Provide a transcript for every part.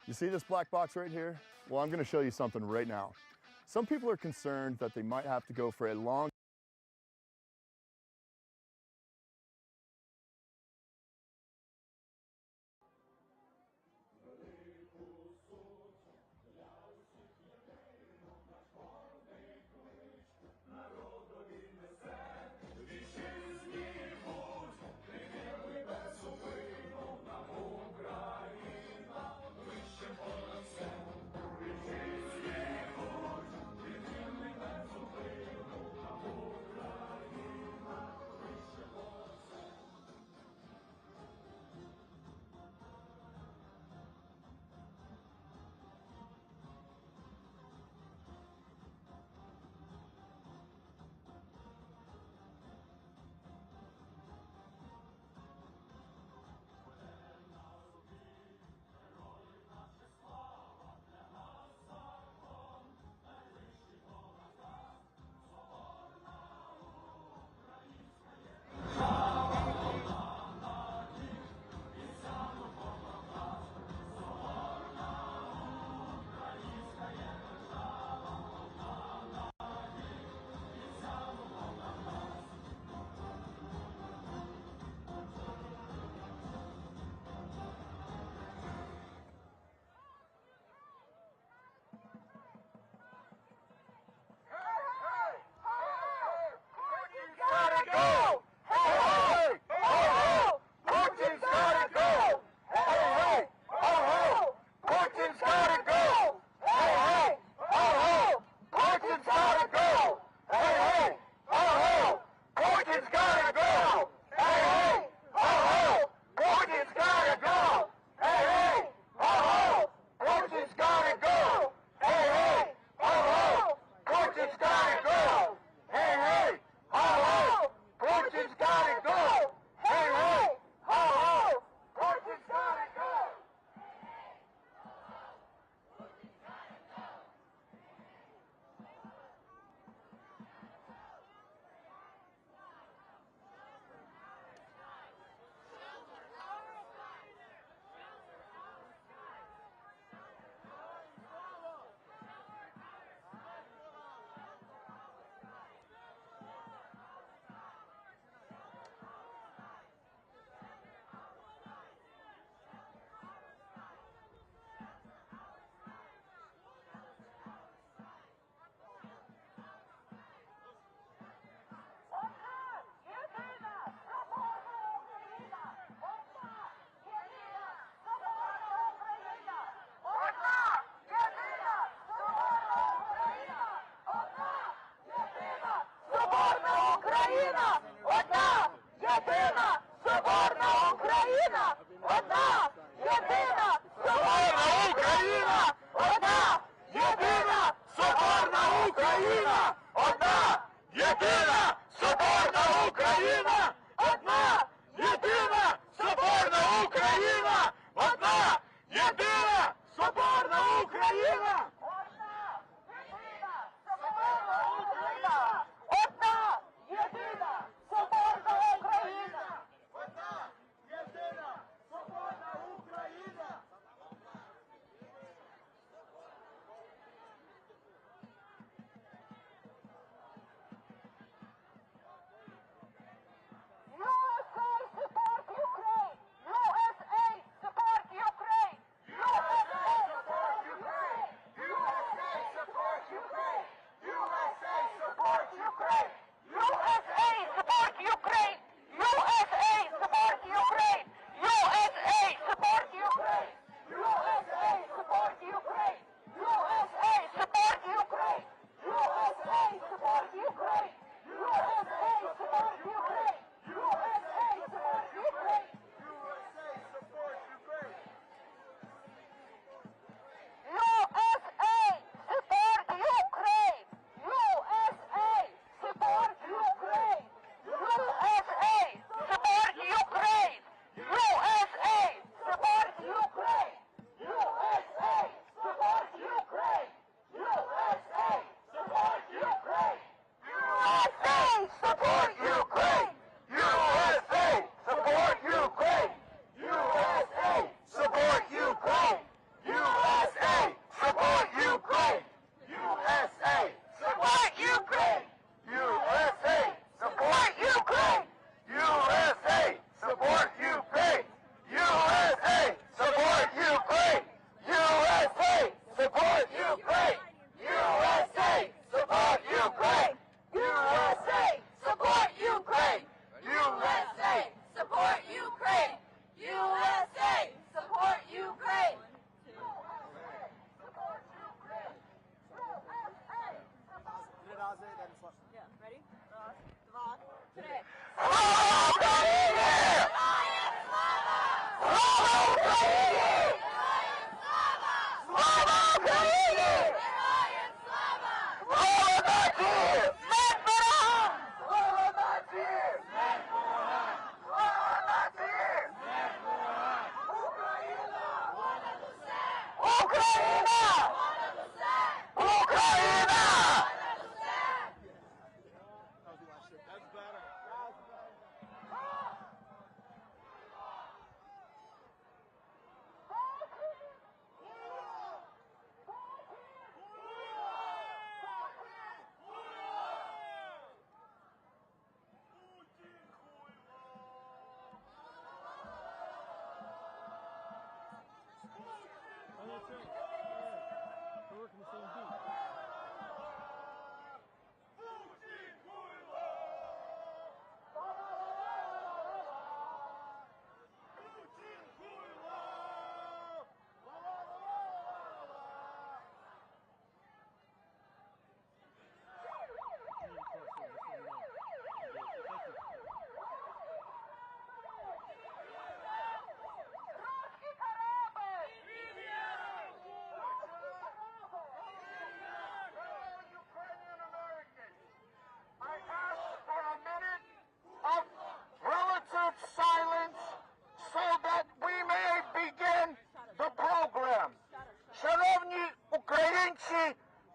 You see this black box right here? Well, I'm going to show you something right now. Some people are concerned that they might have to go for a long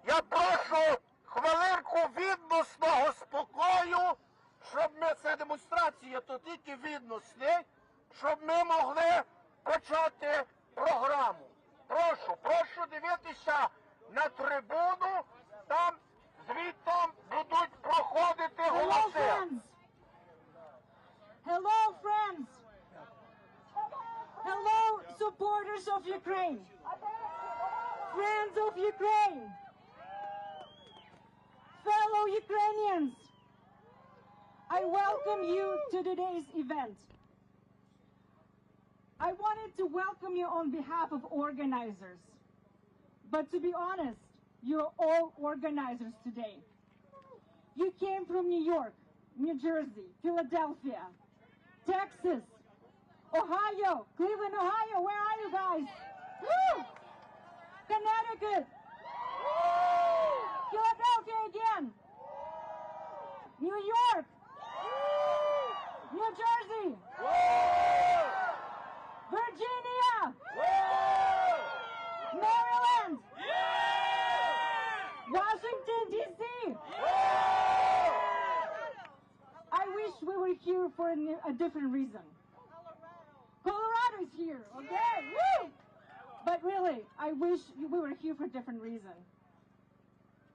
Я прошу хвилинку відносного спокою, щоб ми, це демонстрація, то тільки відносний, щоб ми могли почати програму. Прошу дивитися на трибуну, там звідтом будуть проходити голоси. Hello, friends. Hello, supporters of Ukraine. Friends of Ukraine. Fellow Ukrainians. I welcome you to today's event. I wanted to welcome you on behalf of organizers. But to be honest, you're all organizers today. You came from New York, New Jersey, Philadelphia, Texas, Ohio, Cleveland, Ohio. Where are you guys? Woo! Connecticut. Philadelphia again. New York. New Jersey. Virginia. Maryland. Washington D.C. I wish we were here for a different reason. Colorado is here, okay? Woo! But really, I wish we were here for a different reason.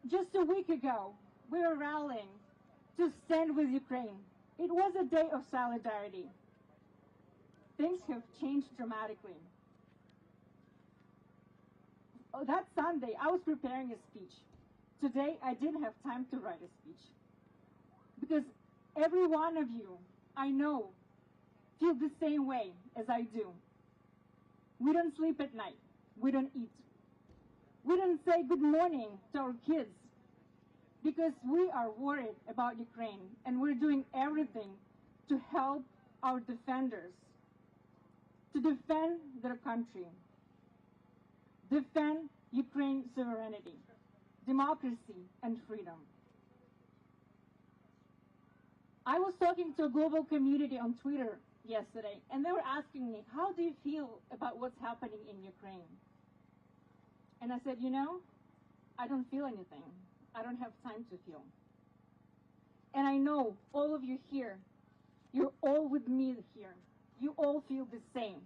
Just a week ago, we were rallying to stand with Ukraine. It was a day of solidarity. Things have changed dramatically. Oh, that Sunday, I was preparing a speech. Today, I didn't have time to write a speech. Because every one of you, I know, feel the same way as I do. We don't sleep at night. We don't eat. We don't say good morning to our kids because we are worried about Ukraine and we're doing everything to help our defenders, to defend their country, defend Ukraine's sovereignty, democracy, and freedom. I was talking to a global community on Twitter yesterday, and they were asking me, how do you feel about what's happening in Ukraine? And I said, you know, I don't feel anything. I don't have time to feel. And I know all of you here, you're all with me here. You all feel the same.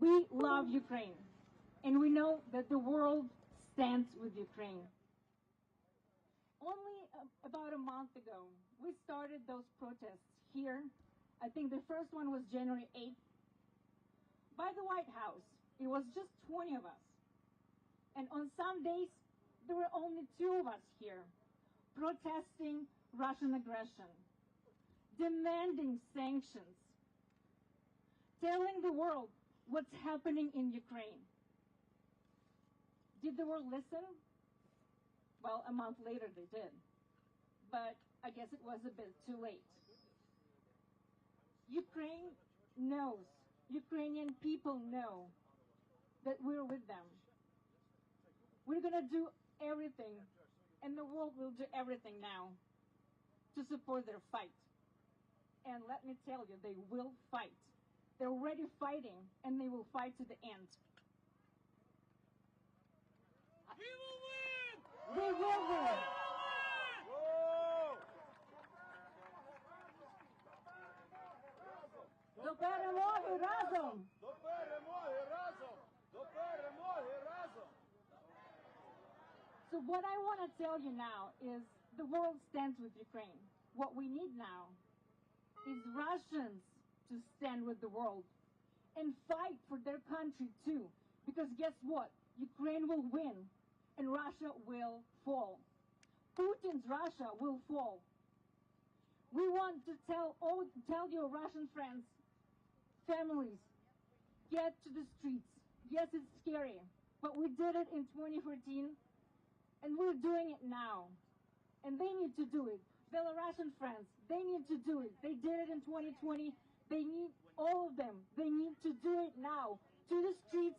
We love Ukraine, and we know that the world stands with Ukraine. Only about a month ago, we started those protests here. I think the first one was January 8th. By the White House, it was just 20 of us. And on some days, there were only 2 of us here, protesting Russian aggression, demanding sanctions, telling the world what's happening in Ukraine. Did the world listen? Well, a month later they did. But I guess it was a bit too late. Ukraine knows, Ukrainian people know that we're with them. We're going to do everything, and the world will do everything now to support their fight. And let me tell you, they will fight. They're already fighting, and they will fight to the end. We will win! We will win! До перемоги разом! До перемоги разом! До перемоги разом! So what I want to tell you now is the world stands with Ukraine. What we need now is Russians to stand with the world and fight for their country too. Because guess what? Ukraine will win and Russia will fall. Putin's Russia will fall. We want to tell your Russian friends, families, get to the streets. Yes, it's scary, but we did it in 2014, and we're doing it now. And they need to do it. Belarusian friends, they need to do it. They did it in 2020. They need, all of them, they need to do it now. To the streets,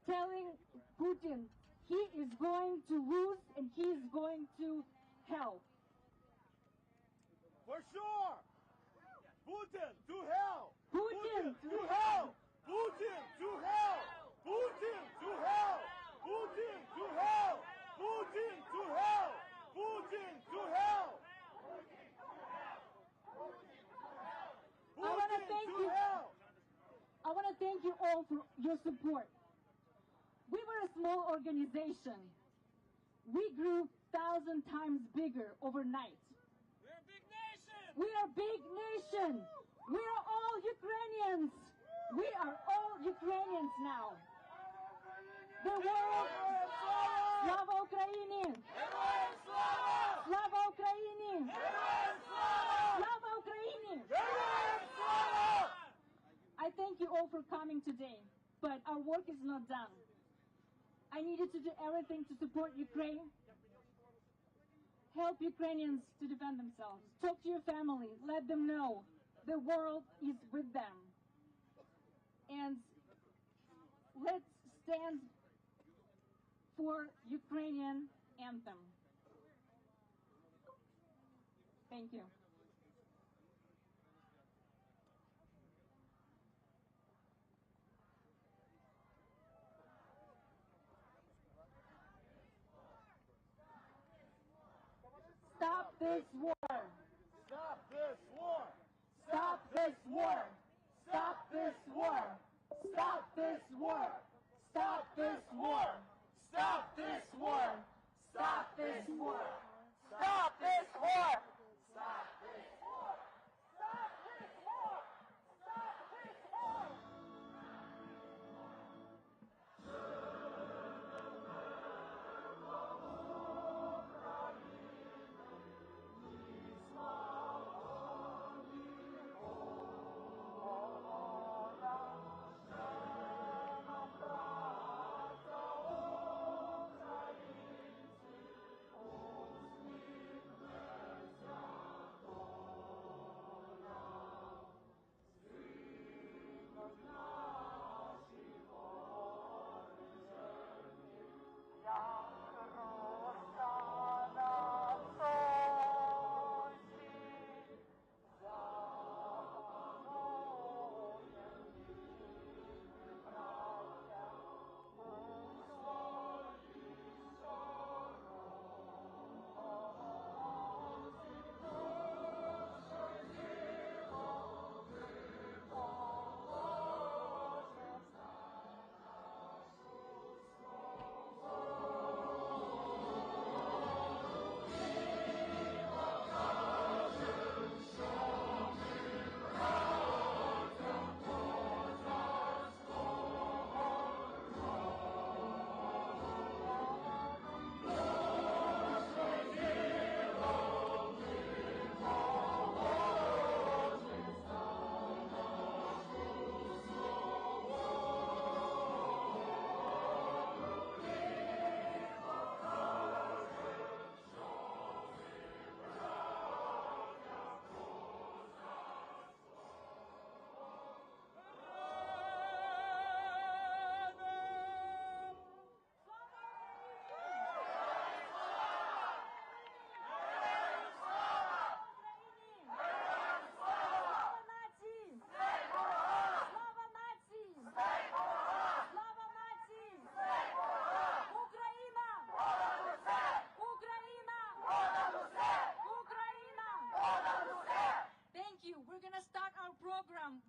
telling Putin he is going to lose and he is going to hell. For sure! Putin to hell! Putin to hell! Putin to hell! Putin to hell! Putin to hell! Putin to hell! Putin to hell! I want to thank you. I want to thank you all for your support. We were a small organization. We grew 1,000 times bigger overnight. We're a big nation! We are a big nation. We are all Ukrainians. We are all Ukrainians now. The world. Slava Ukraini! Героям слава! Slava Ukraini! Героям слава! Slava Ukraini! Героям слава! I thank you all for coming today, but our work is not done. I needed to do everything to support Ukraine, help Ukrainians to defend themselves, talk to your family, let them know the world is with them. And let's stand for Ukrainian anthem. Thank you. Stop this war! Stop this war! Stop this war! Stop this war! Stop this war! Stop this war! Stop this war! Stop this war! Stop this war!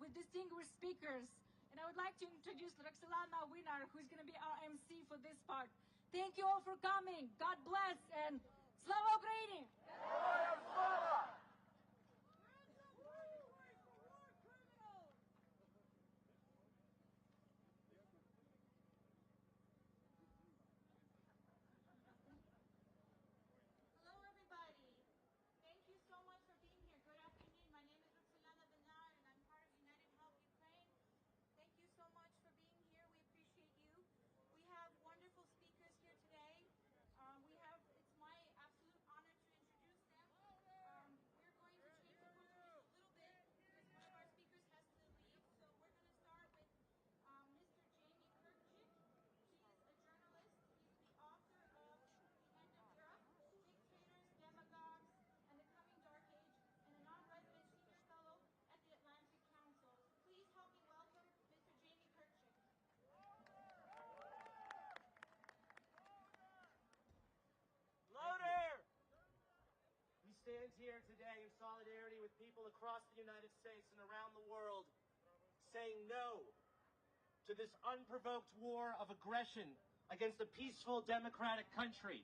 With distinguished speakers. And I would like to introduce Roxolana Winner, who's going to be our MC for this part. Thank you all for coming. God bless and Slava Ukraini! Hello, everybody. Thank you so much for being here. Good afternoon. My name is Roxolana Winner, and I'm part of United Help Ukraine. Thank you so much for being here. We appreciate you. We have wonderful speakers here today. It's my absolute honor to introduce them. here today in solidarity with people across the United States and around the world saying no to this unprovoked war of aggression against a peaceful, democratic country.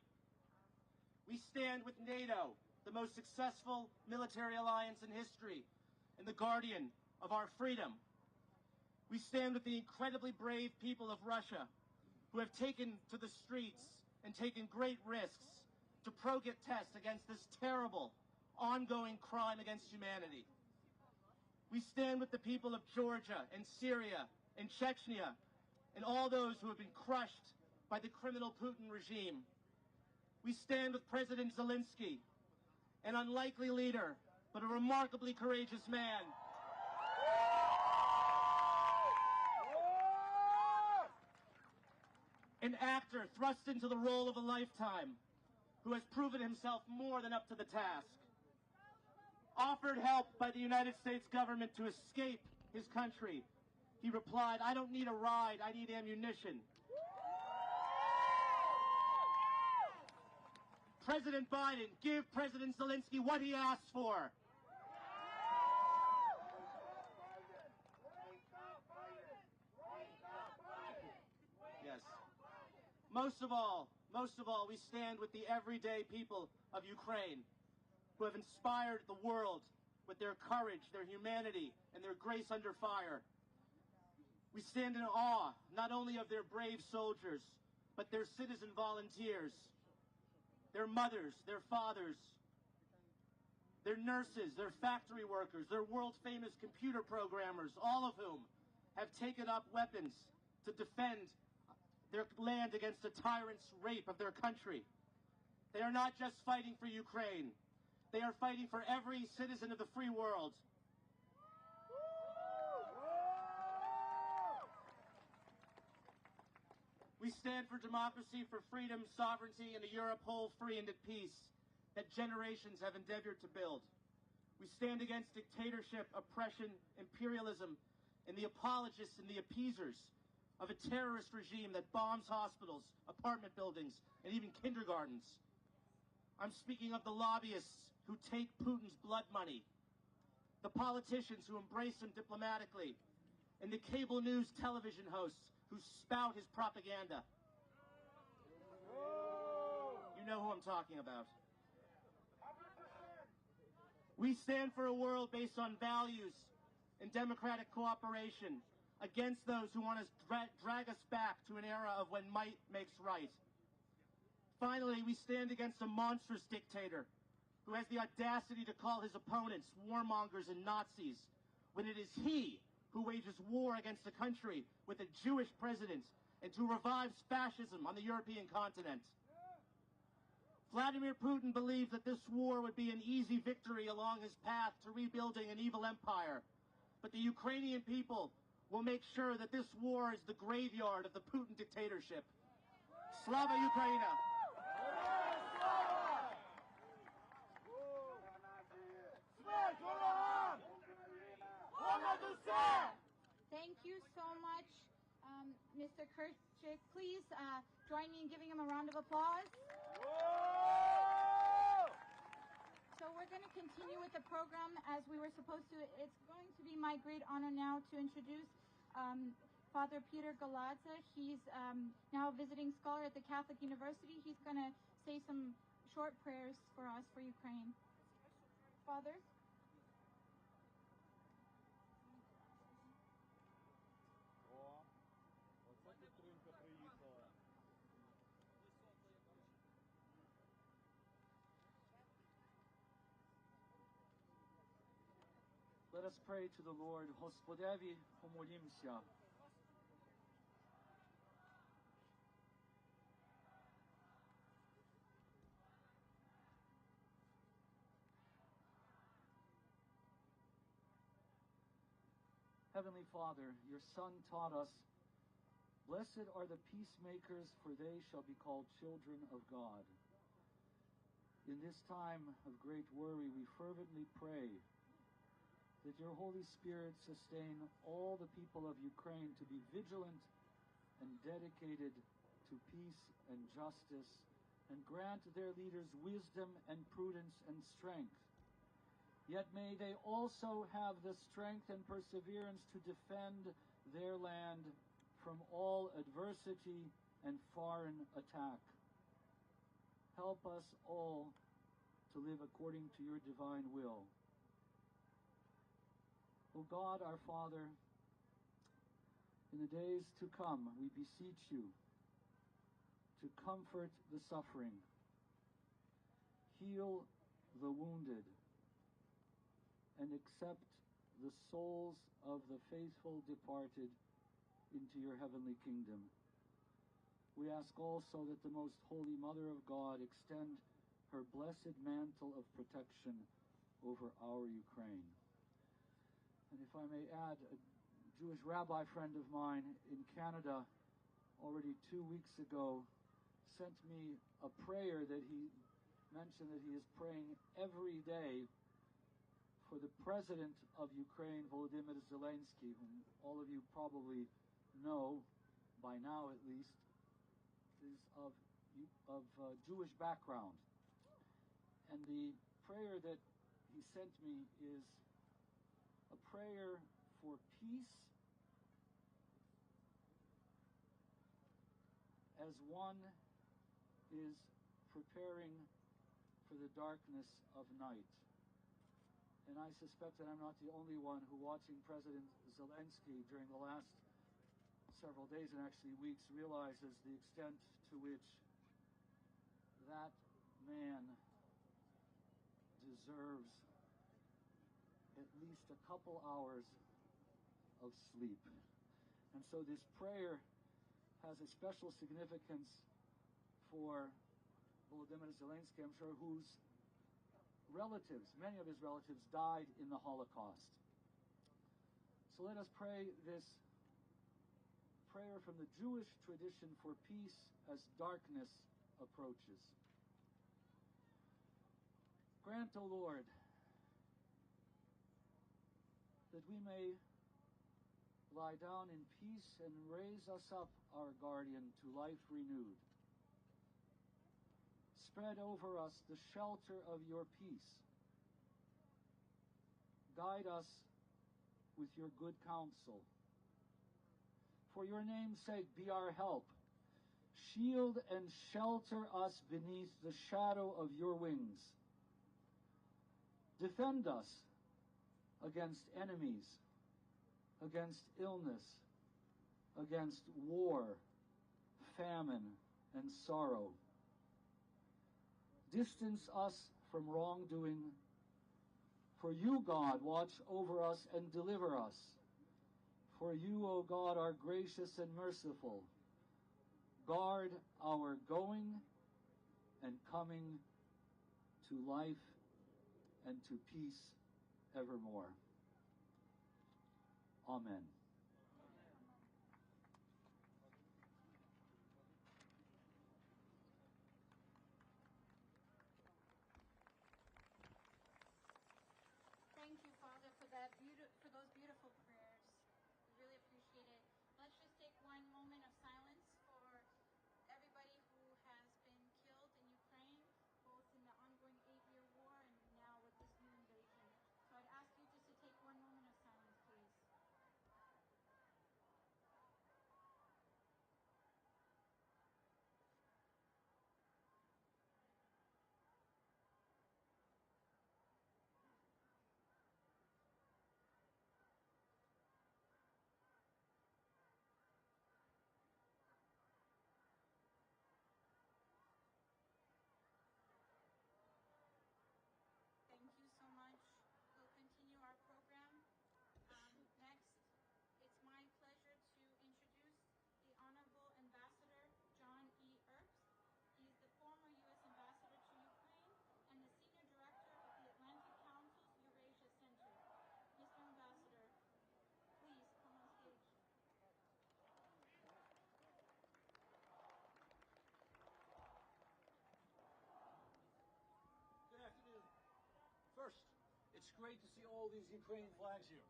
We stand with NATO, the most successful military alliance in history, and the guardian of our freedom. We stand with the incredibly brave people of Russia, who have taken to the streets and taken great risks to protest against this terrible, ongoing crime against humanity. We stand with the people of Georgia and Syria and Chechnya and all those who have been crushed by the criminal Putin regime. We stand with President Zelensky, an unlikely leader, but a remarkably courageous man. An actor thrust into the role of a lifetime, who has proven himself more than up to the task. Offered help by the United States government to escape his country, he replied, "I don't need a ride, I need ammunition." President Biden, give President Zelensky what he asked for. Yes. Most of all, we stand with the everyday people of Ukraine, who have inspired the world with their courage, their humanity, and their grace under fire. We stand in awe not only of their brave soldiers, but their citizen volunteers, their mothers, their fathers, their nurses, their factory workers, their world-famous computer programmers, all of whom have taken up weapons to defend their land against the tyrant's rape of their country. They are not just fighting for Ukraine. They are fighting for every citizen of the free world. We stand for democracy, for freedom, sovereignty, and a Europe whole, free, and at peace that generations have endeavored to build. We stand against dictatorship, oppression, imperialism, and the apologists and the appeasers of a terrorist regime that bombs hospitals, apartment buildings, and even kindergartens. I'm speaking of the lobbyists who take Putin's blood money, the politicians who embrace him diplomatically, and the cable news television hosts who spout his propaganda. You know who I'm talking about. We stand for a world based on values and democratic cooperation against those who want to drag us back to an era of when might makes right. Finally, we stand against a monstrous dictator who has the audacity to call his opponents warmongers and Nazis, when it is he who wages war against a country with a Jewish president and who revives fascism on the European continent. Vladimir Putin believed that this war would be an easy victory along his path to rebuilding an evil empire. But the Ukrainian people will make sure that this war is the graveyard of the Putin dictatorship. Slava Ukraina! Thank you so much, Mr. Kirchik. Please join me in giving him a round of applause. So we're going to continue with the program as we were supposed to. It's going to be my great honor now to introduce Father Peter Galadze. He's now a visiting scholar at the Catholic University. He's going to say some short prayers for us, for Ukraine. Father? Let us pray to the Lord. Господеві помолімся. Heavenly Father, your Son taught us, "Blessed are the peacemakers, for they shall be called children of God." In this time of great worry, we fervently pray that your Holy Spirit sustain all the people of Ukraine to be vigilant and dedicated to peace and justice, and grant their leaders wisdom and prudence and strength Yet may they also have the strength and perseverance to defend their land from all adversity and foreign attack. Help us all to live according to your divine will. O God, our Father, in the days to come, we beseech you to comfort the suffering, heal the wounded, and accept the souls of the faithful departed into your heavenly kingdom. We ask also that the Most Holy Mother of God extend her blessed mantle of protection over our Ukraine. And if I may add, a Jewish rabbi friend of mine in Canada already 2 weeks ago sent me a prayer that he mentioned that he is praying every day for the President of Ukraine, Volodymyr Zelensky, whom all of you probably know, by now at least, is of Jewish background. And the prayer that he sent me is a prayer for peace as one is preparing for the darkness of night. And I suspect that I'm not the only one who, watching President Zelensky during the last several days and actually weeks, realizes the extent to which that man deserves at least a couple hours of sleep. And so this prayer has a special significance for Volodymyr Zelensky, I'm sure, whose relatives, many of his relatives, died in the Holocaust. So let us pray this prayer from the Jewish tradition for peace as darkness approaches. Grant, O Lord, that we may lie down in peace and raise us up, our guardian, to life renewed. Spread over us the shelter of your peace. Guide us with your good counsel. For your name's sake, be our help. Shield and shelter us beneath the shadow of your wings. Defend us against enemies, against illness, against war, famine, and sorrow. Distance us from wrongdoing. For you, God, watch over us and deliver us. For you, O God, are gracious and merciful. Guard our going and coming to life and to peace evermore. Amen. Thank you, Father, for those beautiful prayers. We really appreciate it. Let's just take one moment of silence for everybody who has been killed in Ukraine, both in the ongoing 8-year war and now with this new invasion. So I'd ask you just to take one moment of silence, please. Thank you so much. We'll continue our program. Next, it's my pleasure to introduce the Honorable Ambassador John E. Earps. He is the former U.S. Ambassador to Ukraine and the Senior Director of the Atlantic Council's Eurasia Center. Mr. Ambassador, please come on stage. Good afternoon. First, it's great to see all these Ukrainian flags here.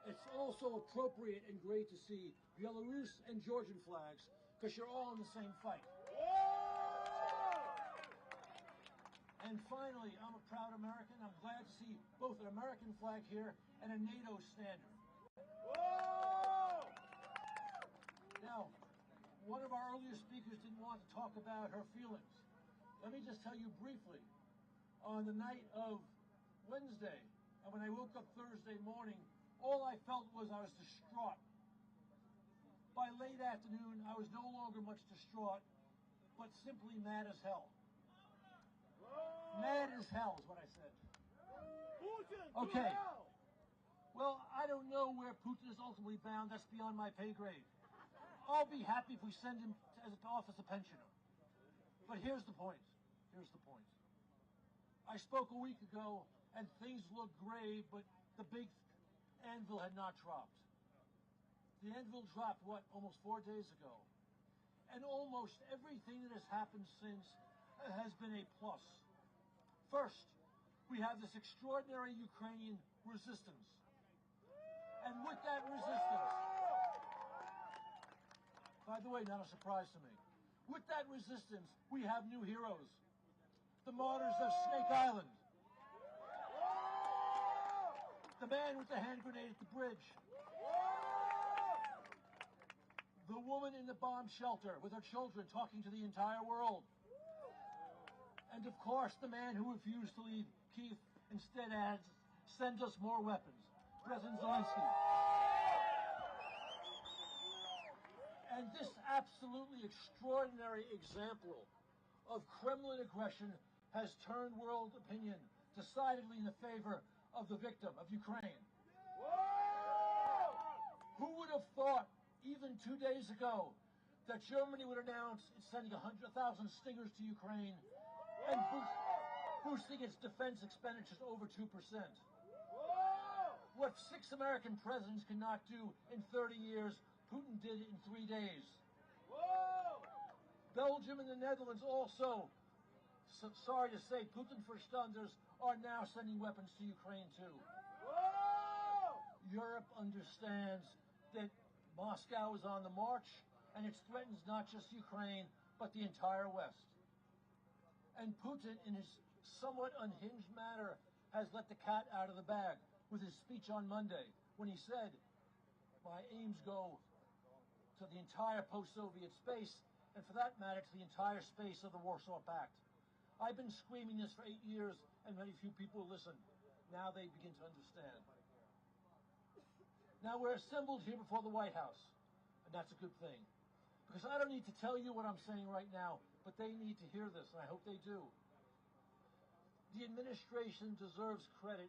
It's also appropriate and great to see Belarus and Georgian flags, because you're all in the same fight. And finally, I'm a proud American. I'm glad to see both an American flag here and a NATO standard. Whoa! Now, one of our earlier speakers didn't want to talk about her feelings. Let me just tell you briefly. On the night of Wednesday, and when I woke up Thursday morning, all I felt was I was distraught. By late afternoon, I was no longer much distraught, but simply mad as hell. Mad as hell is what I said. Putin Okay. to hell! Well, I don't know where Putin is ultimately bound. That's beyond my pay grade. I'll be happy if we send him off as a pensioner. But here's the point. Here's the point. I spoke a week ago, and things looked grave, but the big anvil had not dropped. The anvil dropped, what, almost 4 days ago. And almost everything that has happened since has been a plus. First, we have this extraordinary Ukrainian resistance. And with that resistance, by the way, not a surprise to me, with that resistance, we have new heroes. The martyrs of Snake Island. The man with the hand grenade at the bridge. The woman in the bomb shelter with her children talking to the entire world. And of course, the man who refused to leave Kyiv instead adds, send us more weapons. President Zelensky. And this absolutely extraordinary example of Kremlin aggression has turned world opinion decidedly in the favor of the victim, of Ukraine. Who would have thought, even 2 days ago, that Germany would announce it's sending 100,000 Stingers to Ukraine and boosting its defense expenditures over 2%. What 6 American presidents cannot do in 30 years, Putin did it in 3 days. Belgium and the Netherlands also, sorry to say, Putin Verstanders are now sending weapons to Ukraine too. Europe understands that Moscow is on the march, and it threatens not just Ukraine, but the entire West. And Putin, in his somewhat unhinged manner, has let the cat out of the bag with his speech on Monday, when he said, my aims go to the entire post-Soviet space, and for that matter, to the entire space of the Warsaw Pact. I've been screaming this for 8 years, and very few people listen. Now they begin to understand. Now we're assembled here before the White House, and that's a good thing. Because I don't need to tell you what I'm saying right now, but they need to hear this, and I hope they do. The administration deserves credit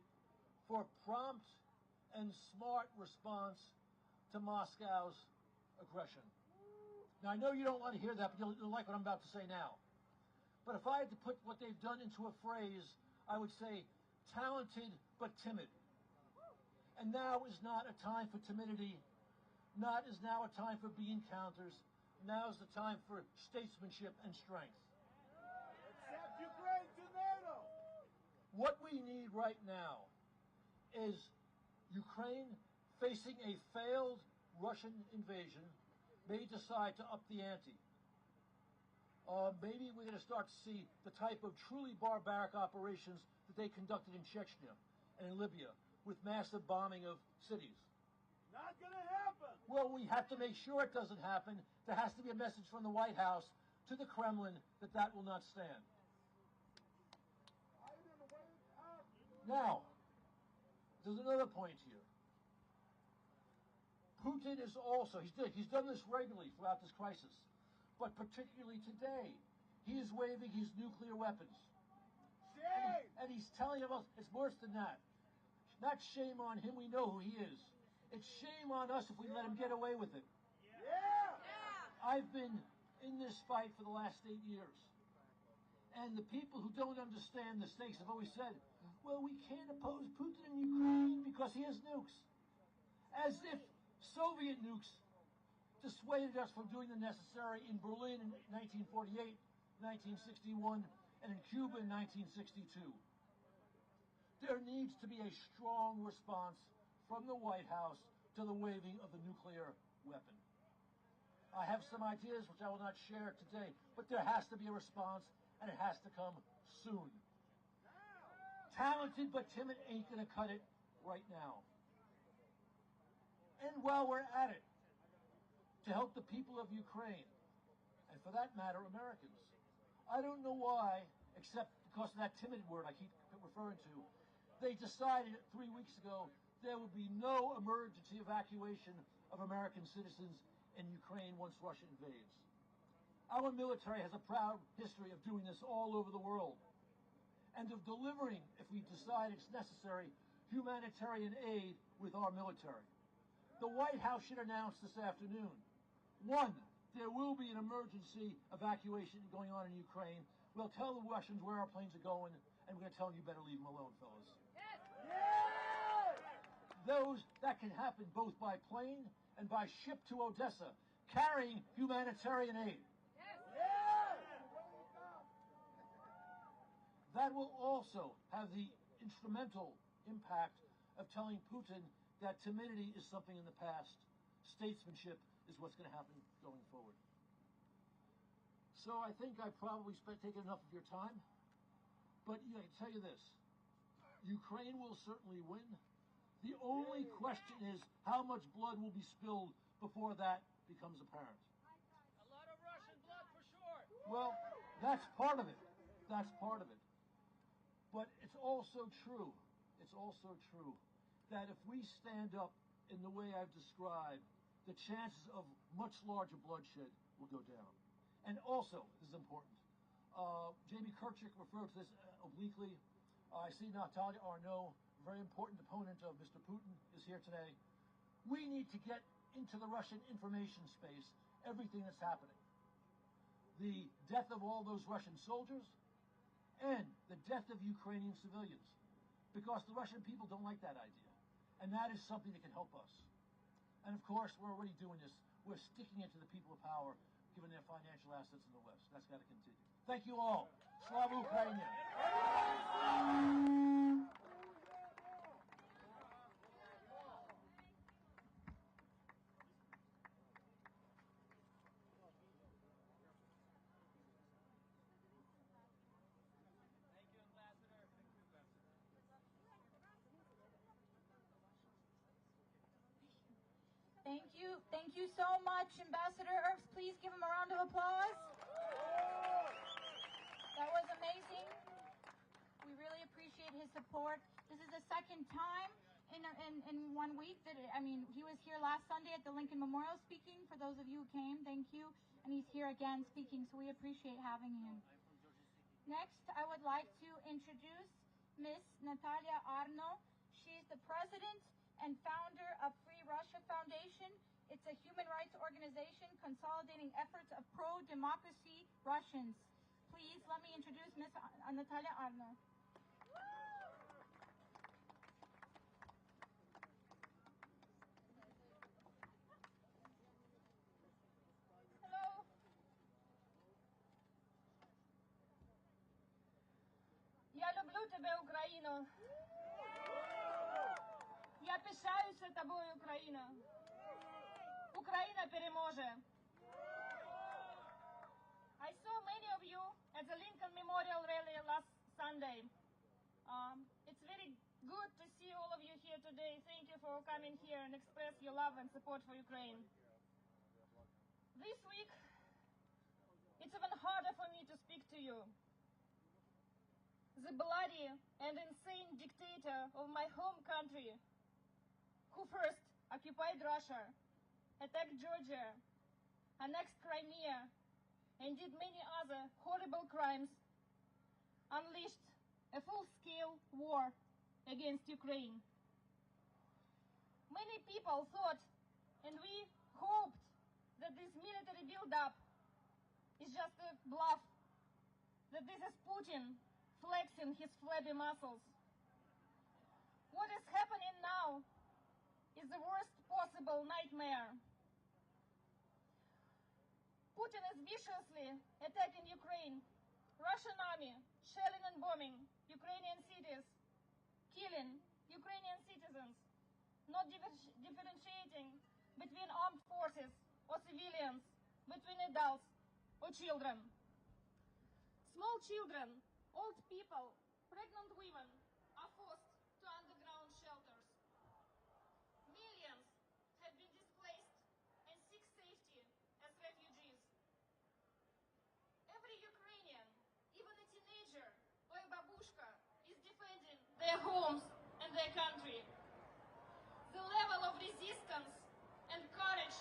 for prompt and smart response to Moscow's aggression. Now, I know you don't want to hear that, but you'll like what I'm about to say now. But if I had to put what they've done into a phrase, I would say talented but timid. And now is not a time for timidity. Not is now a time for bean counters. Now is the time for statesmanship and strength. Accept Ukraine to NATO! What we need right now is Ukraine facing a failed Russian invasion may decide to up the ante. Maybe we're going to start to see the type of truly barbaric operations that they conducted in Chechnya and in Libya with massive bombing of cities. Not gonna happen! Well, we have to make sure it doesn't happen. There has to be a message from the White House to the Kremlin that that will not stand. Now, there's another point here. Putin is also, he's done this regularly throughout this crisis, but particularly today, he is waving his nuclear weapons. Shame! And he's telling us, it's worse than that. Not shame on him, we know who he is. It's shame on us if we let him get away with it. Yeah! I've been in this fight for the last 8 years. And the people who don't understand the stakes have always said, well, we can't oppose Putin in Ukraine because he has nukes. As if Soviet nukes dissuaded us from doing the necessary in Berlin in 1948, 1961, and in Cuba in 1962. There needs to be a strong response from the White House to the waving of the nuclear weapon. I have some ideas which I will not share today, but there has to be a response, and it has to come soon. Talented but timid ain't gonna cut it right now. And while we're at it, to help the people of Ukraine, and for that matter, Americans, I don't know why, except because of that timid word I keep referring to, they decided 3 weeks ago there would be no emergency evacuation of American citizens in Ukraine once Russia invades. Our military has a proud history of doing this all over the world, and of delivering, if we decide it's necessary, humanitarian aid with our military. The White House should announce this afternoon, 1, there will be an emergency evacuation going on in Ukraine. We'll tell the Russians where our planes are going, and we're going to tell them you better leave them alone, fellas. Those that can happen both by plane and by ship to Odessa, carrying humanitarian aid. That will also have the instrumental impact of telling Putin that timidity is something in the past. Statesmanship is what's going to happen going forward. So I think I've probably taken enough of your time, but I can tell you this, Ukraine will certainly win. The only question is how much blood will be spilled before that becomes apparent. A lot of Russian blood for sure. Well, that's part of it. That's part of it. But it's also true that if we stand up in the way I've described, the chances of much larger bloodshed will go down. And also, this is important, Jamie Kirchhoff referred to this obliquely. I see Natalia Arnaud, a very important opponent of Mr. Putin, is here today. We need to get into the Russian information space everything that's happening. The death of all those Russian soldiers and the death of Ukrainian civilians, because the Russian people don't like that idea. And that is something that can help us. And of course, we're already doing this. We're sticking it to the people of power, given their financial assets in the West. That's got to continue. Thank you all. Slava Ukraini. Thank you so much, Ambassador Earps. Please give him a round of applause. That was amazing. We really appreciate his support. This is the second time in 1 week that, he was here last Sunday at the Lincoln Memorial speaking. For those of you who came, thank you. And he's here again speaking, so we appreciate having him. Next, I would like to introduce Miss Natalia Arnaud. She's the president and founder of Free Russia Foundation. It's a human rights organization consolidating efforts of pro-democracy Russians. Please let me introduce Ms. Natalia Arnaud. Hello. Я люблю тебе, Україно. Я пишаюся тобою, Україна. Україна переможе. I saw many of you at the Lincoln Memorial Rally last Sunday. It's very good to see all of you here today. Thank you for coming here and express your love and support for Ukraine. This week, it's even harder for me to speak to you. The bloody and insane dictator of my home country, who first occupied Russia, attacked Georgia, annexed Crimea, and did many other horrible crimes, unleashed a full-scale war against Ukraine. Many people thought, and we hoped, that this military build-up is just a bluff, that this is Putin flexing his flabby muscles. What is happening now is the worst possible nightmare. Putin is viciously attacking Ukraine. Russian army shelling and bombing Ukrainian cities, killing Ukrainian citizens, not differentiating between armed forces or civilians, between adults or children. Small children, old people, pregnant women, forced to underground shelters. Millions have been displaced and seek safety as refugees. Every Ukrainian, even a teenager or a babushka, is defending their homes and their country. The level of resistance and courage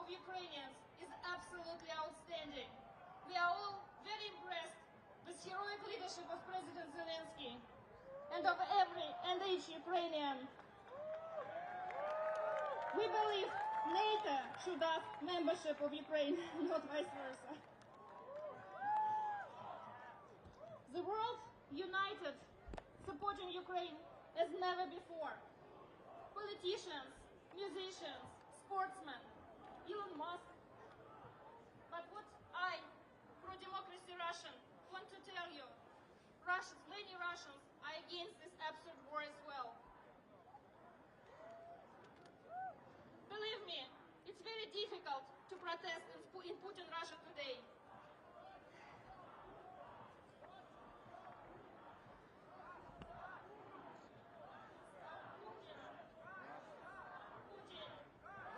of Ukrainians is absolutely outstanding. We are all very impressed with heroic leadership of President Zelensky and of every and each Ukrainian. We believe NATO should ask membership of Ukraine, not vice versa. The world united, supporting Ukraine as never before. Politicians, musicians, sportsmen, Elon Musk. But what I, pro-democracy Russian, want to tell you, many Russians are against this absurd war as well. Believe me, it's very difficult to protest in Putin Russia today.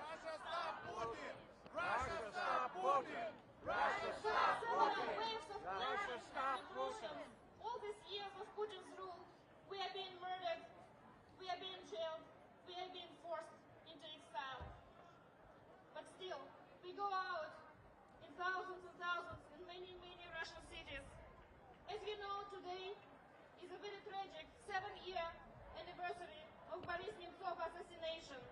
Russia stop Putin! Russia stop Putin! Russia stop Several waves of Russia stop repressions. All these years of Putin's rule, we are being murdered, we are being jailed, we are being forced into exile. But still, we go out in thousands and thousands in many, many Russian cities. As you know, today is a very tragic 7-year anniversary of Boris Nemtsov assassination.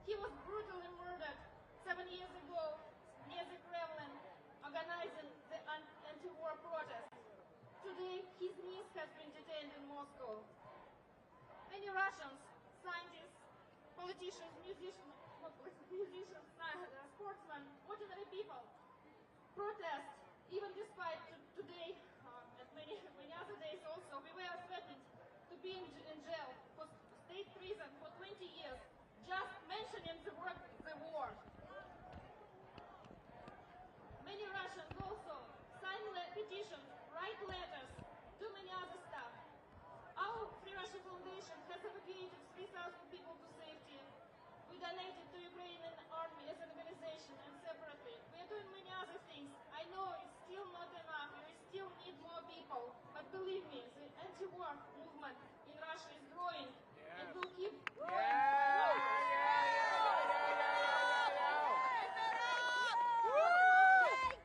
He was brutally murdered 7 years ago near the Kremlin, organizing the anti-war protest. Today, his niece has been detained in Moscow. Many Russians, scientists, politicians, musicians, sportsmen, ordinary people protest, even despite today and many other days also, we were threatened to be in jail for state prison for 20 years, just mentioning the word the war. Many Russians also sign petitions, write letters, do many other stuff. Our Free Russia Foundation has evacuated 3,000 people to safety. We donated to Ukrainian army as an organization and separately. We are doing many other things. I know it's still not enough. We still need more people. But believe me, the anti-war movement in Russia is growing and will keep growing.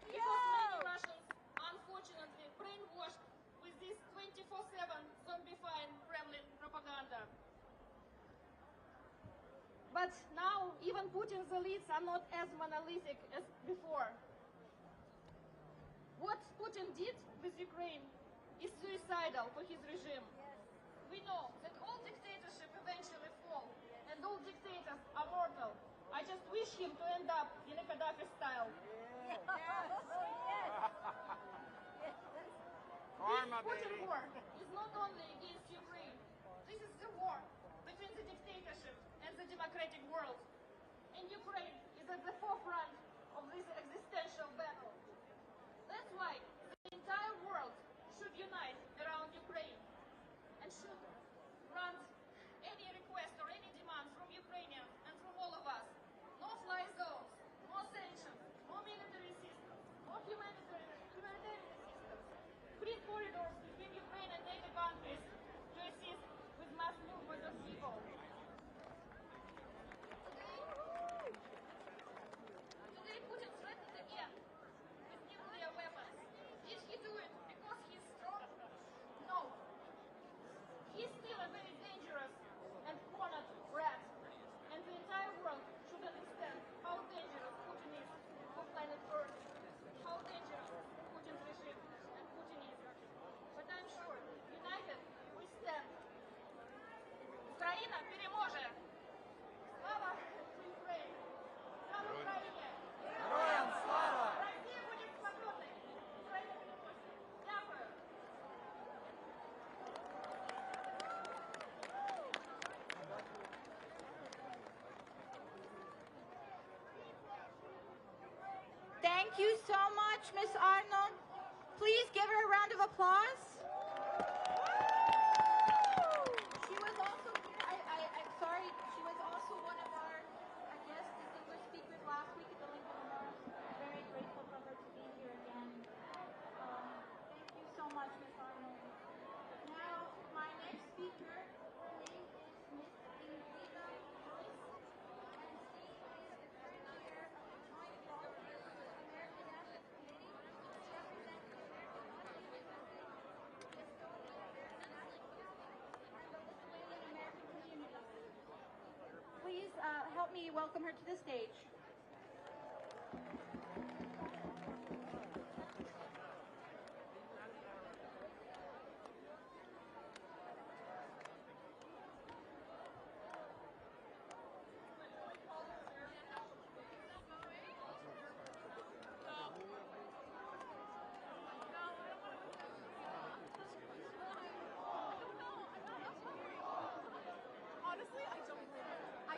Because many Russians, unfortunately, brainwashed with this 24/7 zombifying Kremlin propaganda. But now, even Putin's elites are not as monolithic as before. What Putin did with Ukraine is suicidal for his regime. We know that all dictatorships eventually fall, and all dictators are mortal. I just wish him to end up in a Gaddafi style. Karma, This Putin baby. war is not only against Ukraine. This is the war between the dictatorship and the democratic world. And Ukraine is at the forefront of this existential battle. That's why the entire world should unite around Ukraine and should grant any request or any demand from Ukrainians and from all of us. No fly zones, no sanctions, no military assistance, no humanitarian assistance. Free corridors between Ukraine and NATO countries to assist with mass movement of people. Today Putin threatened again with nuclear weapons. Did he do it because he's strong? No. He's still a very dangerous and cornered rat. And the entire world should understand how dangerous Putin is for planet Earth. How dangerous Putin's regime and Putin is. But I'm sure, united we stand. Україна переможе! Слава Україні! Слава Україні! Героям слава! Россия будет свободной! Украина переможе! Дякую! Thank you so much, Miss Arnold. Please give her a round of applause. She me welcome her to the stage. Honestly, I don't blame her. I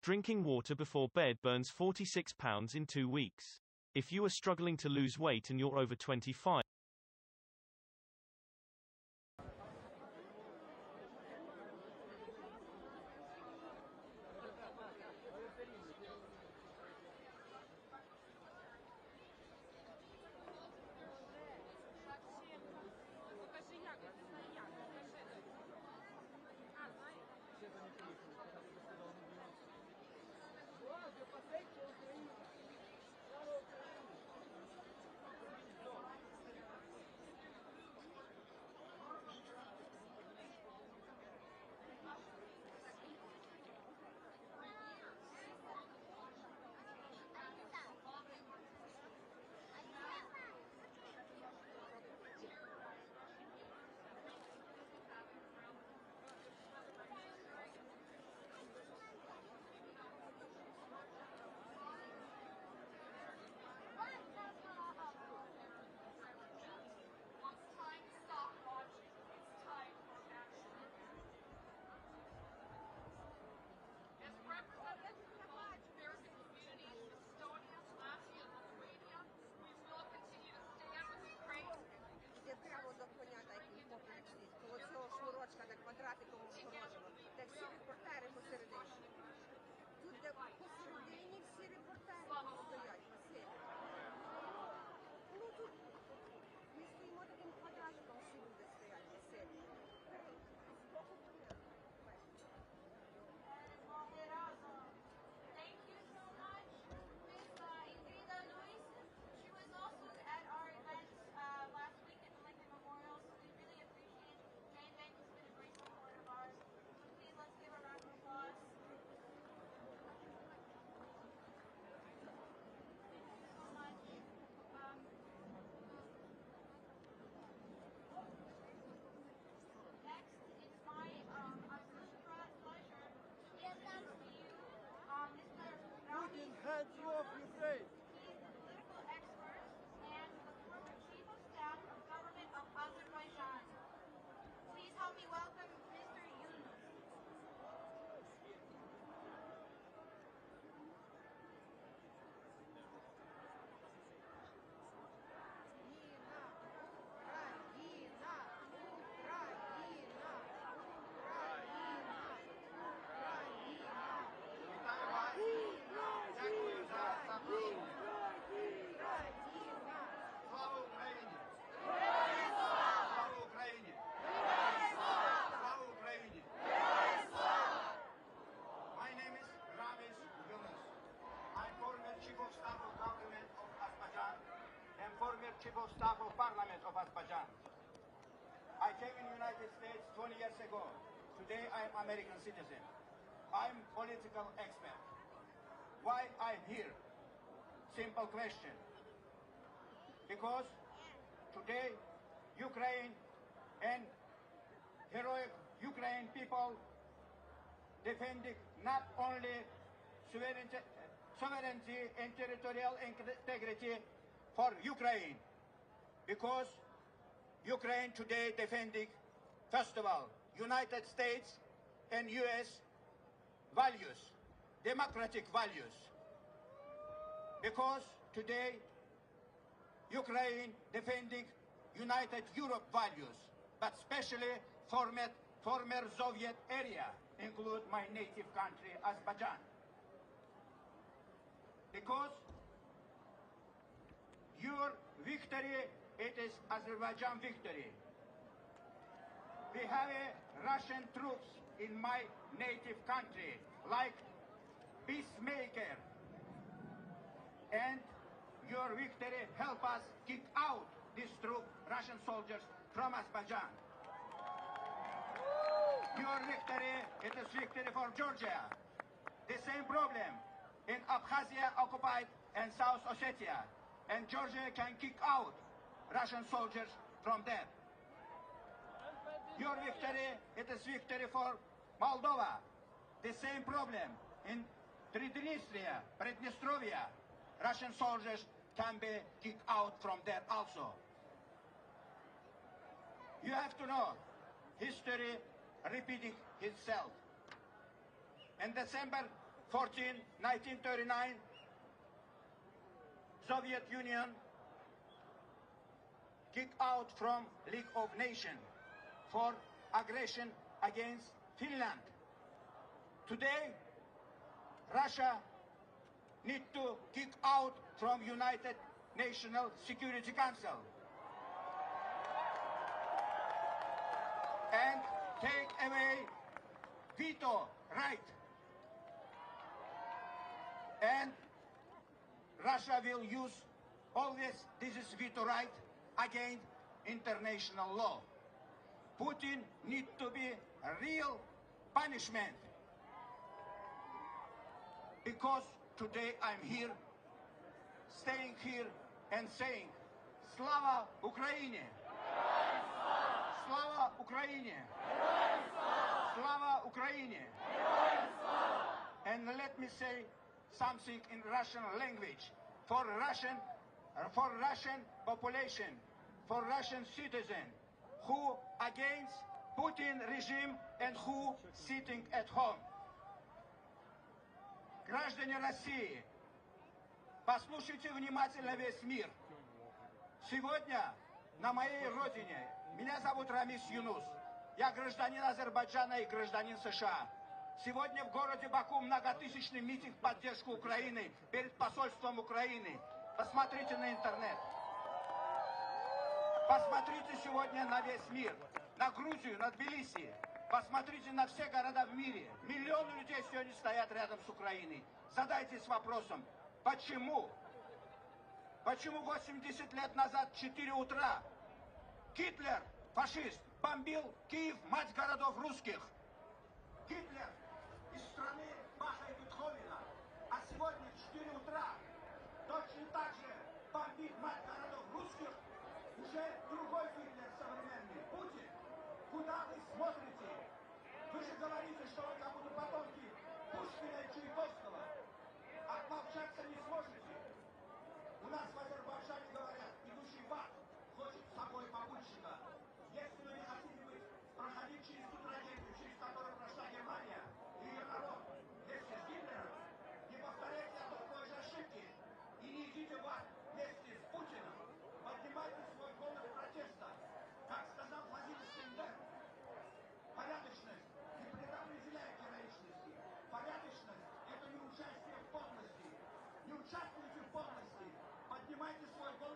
Drinking water before bed burns 46 pounds in 2 weeks. If you are struggling to lose weight and you're over 25, Hands you off Ukraine! Political expert and the former Chief of Staff of Government of Azerbaijan. Please help me welcome Mr. Yunus. Слава Україні! My name is Ramis Yunus. I'm former Chief of Staff of Government of Azerbaijan and former Chief of Staff of Parliament of Azerbaijan. I came in the United States 20 years ago. Today I am American citizen. I'm political expert. Why I'm here? Simple question. Because today Ukraine and heroic Ukraine people defending not only sovereignty and territorial integrity for Ukraine, because Ukraine today defending, first of all, United States and US values, democratic values. Because today Ukraine defending United Europe values, but especially former Soviet area, include my native country, Azerbaijan. Because your victory, it is Azerbaijan victory. We have Russian troops in my native country, like peacemaker. And your victory help us kick out these troops, Russian soldiers, from Azerbaijan. Your victory, it is victory for Georgia. The same problem in Abkhazia occupied and South Ossetia. And Georgia can kick out Russian soldiers from there. Your victory, it is victory for Moldova. The same problem in Transnistria, Prednistrovia. Russian soldiers can be kicked out from there also. You have to know, history repeating itself. In December 14, 1939, Soviet Union kicked out from League of Nations for aggression against Finland. Today, Russia needs to kick out from United Nations Security Council and take away veto right. And Russia will use always this veto right against international law. Putin needs to be a real punishment. Because today I'm here, staying here and saying, Slava Ukraine! Slava Ukraine! Slava Ukraine! And let me say something in Russian language for Russian population, for Russian citizen who against Putin regime and who sitting at home. Граждане России, послушайте внимательно весь мир. Сегодня на моей родине, меня зовут Рамис Юнус, я гражданин Азербайджана и гражданин США. Сегодня в городе Баку многотысячный митинг в поддержку Украины перед посольством Украины. Посмотрите на интернет. Посмотрите сегодня на весь мир, на Грузию, на Тбилиси. Посмотрите на все города в мире. Миллионы людей сегодня стоят рядом с Украиной. Задайтесь вопросом, почему 80 лет назад в 4 утра Гитлер, фашист, бомбил Киев, мать городов русских. Гитлер из страны Баха и Бетховена. А сегодня в 4 утра точно так же бомбит мать городов русских уже другой Гитлер современный, Путин. Куда вы смотрите? Вы же говорите, что вы как будто потомки Пушкина и Чайковского. Отмолчаться не сможете. У нас в Азербайджане говорят, идущий в ад хочет с собой попутчика. Если вы не хотите проходить через ту трагедию, через которую прошла Германия и ее народ, вместе с Гитлером, не повторяйте той же ошибки и не идите в ад вместе с Путиным. Поднимайте свой голос протеста. Как сказал Владимир Стендер, порядочность не предопределяет героичности. Порядочность – это не участие в подлости. Не участвуйте в подлости. Поднимайте свой голос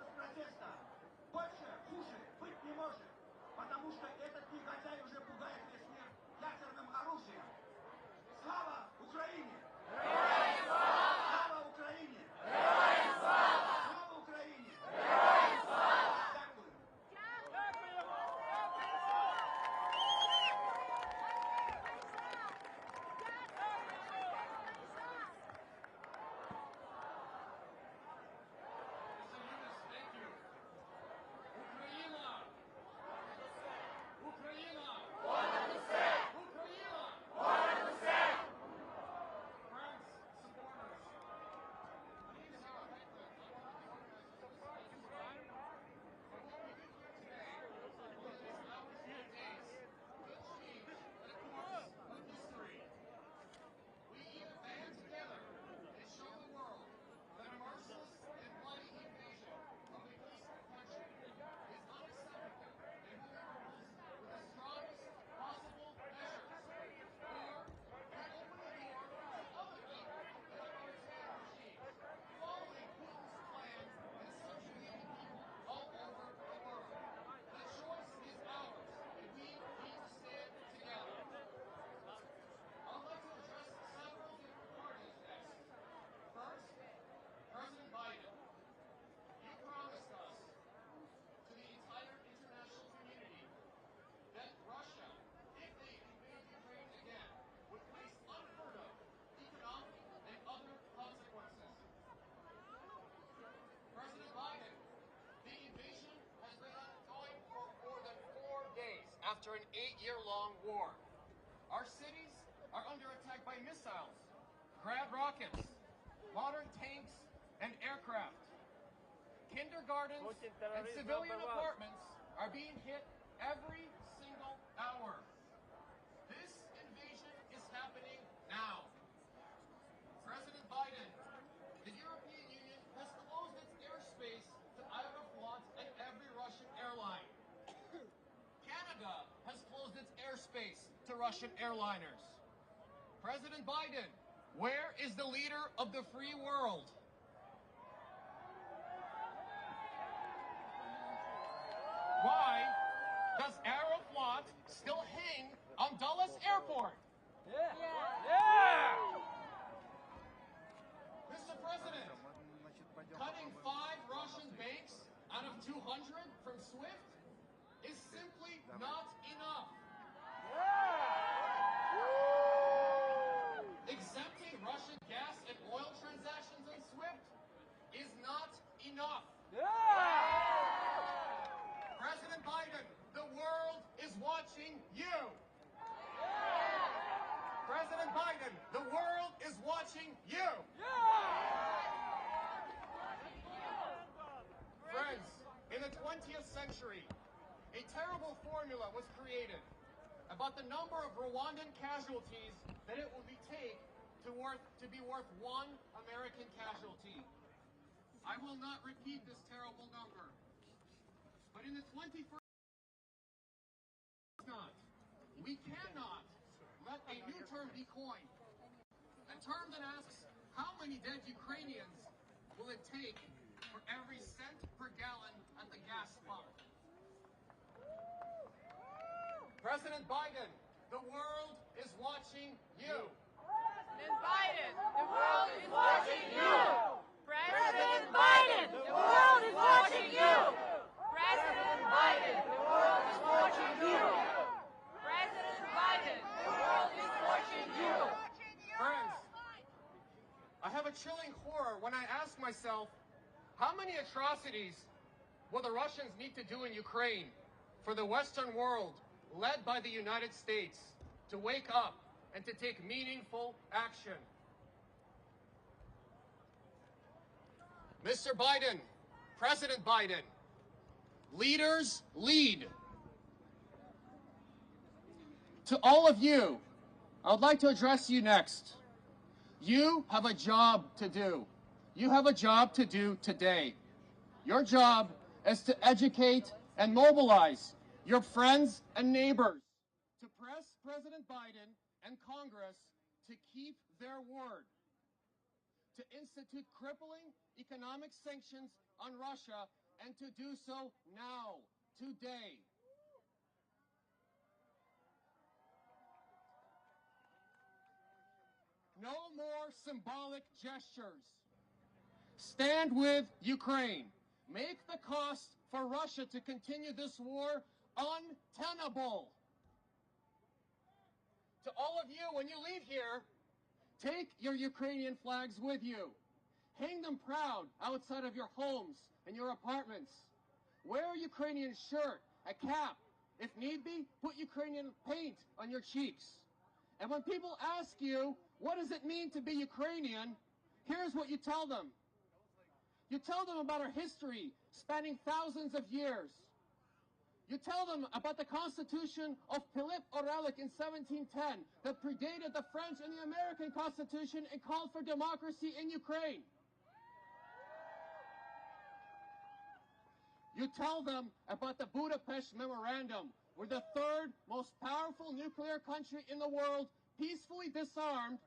after an 8-year-long war. Our cities are under attack by missiles, Grad rockets, modern tanks, and aircraft. Kindergartens and civilian apartments are being hit every single hour. This invasion is happening now. President Biden, the European Union has closed its airspace to Aeroflot and every Russian airline. Canada has closed its airspace to Russian airliners. President Biden, where is the leader of the free world? Why does Aeroflot still hang on Dulles Airport? Mr. President, cutting 5 Russian banks out of 200 from SWIFT is simply not enough. Exempting Russian gas and oil transactions on SWIFT is not enough. President Biden, the world is watching you. President Biden, the world is watching you. Friends, in the 20th century, a terrible formula was created about the number of Rwandan casualties that it will take to be worth 1 American casualty. I will not repeat this terrible number. But in the 21st we cannot let a new term be coined. A term that asks, how many dead Ukrainians will it take for every cent per gallon at the gas pump? President Biden, the world is watching you. President Biden, the world is watching you. President Biden, the world is watching you. President Biden, the world is watching you. President Biden, the world is watching you. Friends, I have a chilling horror when I ask myself, how many atrocities will the Russians need to do in Ukraine for the Western world, led by the United States, to wake up and to take meaningful action? Mr. Biden, President Biden, leaders lead. To all of you, I would like to address you next. You have a job to do. You have a job to do today. Your job is to educate and mobilize your friends and neighbors to press President Biden and Congress to keep their word, to institute crippling economic sanctions on Russia, and to do so now, today. No more symbolic gestures. Stand with Ukraine. Make the cost for Russia to continue this war untenable. To all of you, when you leave here, take your Ukrainian flags with you. Hang them proud outside of your homes and your apartments. Wear a Ukrainian shirt, a cap. If need be, put Ukrainian paint on your cheeks. And when people ask you, what does it mean to be Ukrainian? Here's what you tell them. You tell them about our history spanning thousands of years. You tell them about the Constitution of Philippe Aurelik in 1710 that predated the French and the American Constitution and called for democracy in Ukraine. You tell them about the Budapest Memorandum, where the 3rd most powerful nuclear country in the world peacefully disarmed,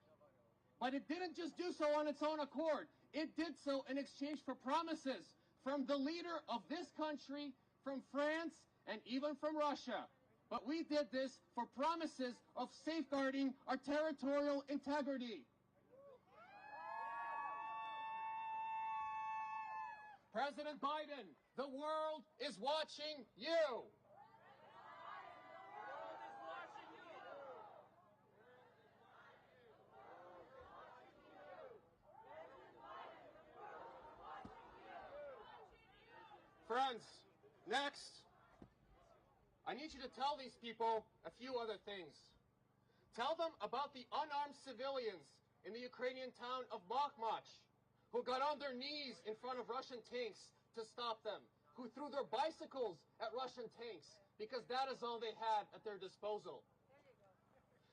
but it didn't just do so on its own accord. It did so in exchange for promises from the leader of this country, from France, and even from Russia. But we did this for promises of safeguarding our territorial integrity. President Biden, the world is watching you. Friends, next, I need you to tell these people a few other things. Tell them about the unarmed civilians in the Ukrainian town of Bakhmut, who got on their knees in front of Russian tanks to stop them, who threw their bicycles at Russian tanks, because that is all they had at their disposal.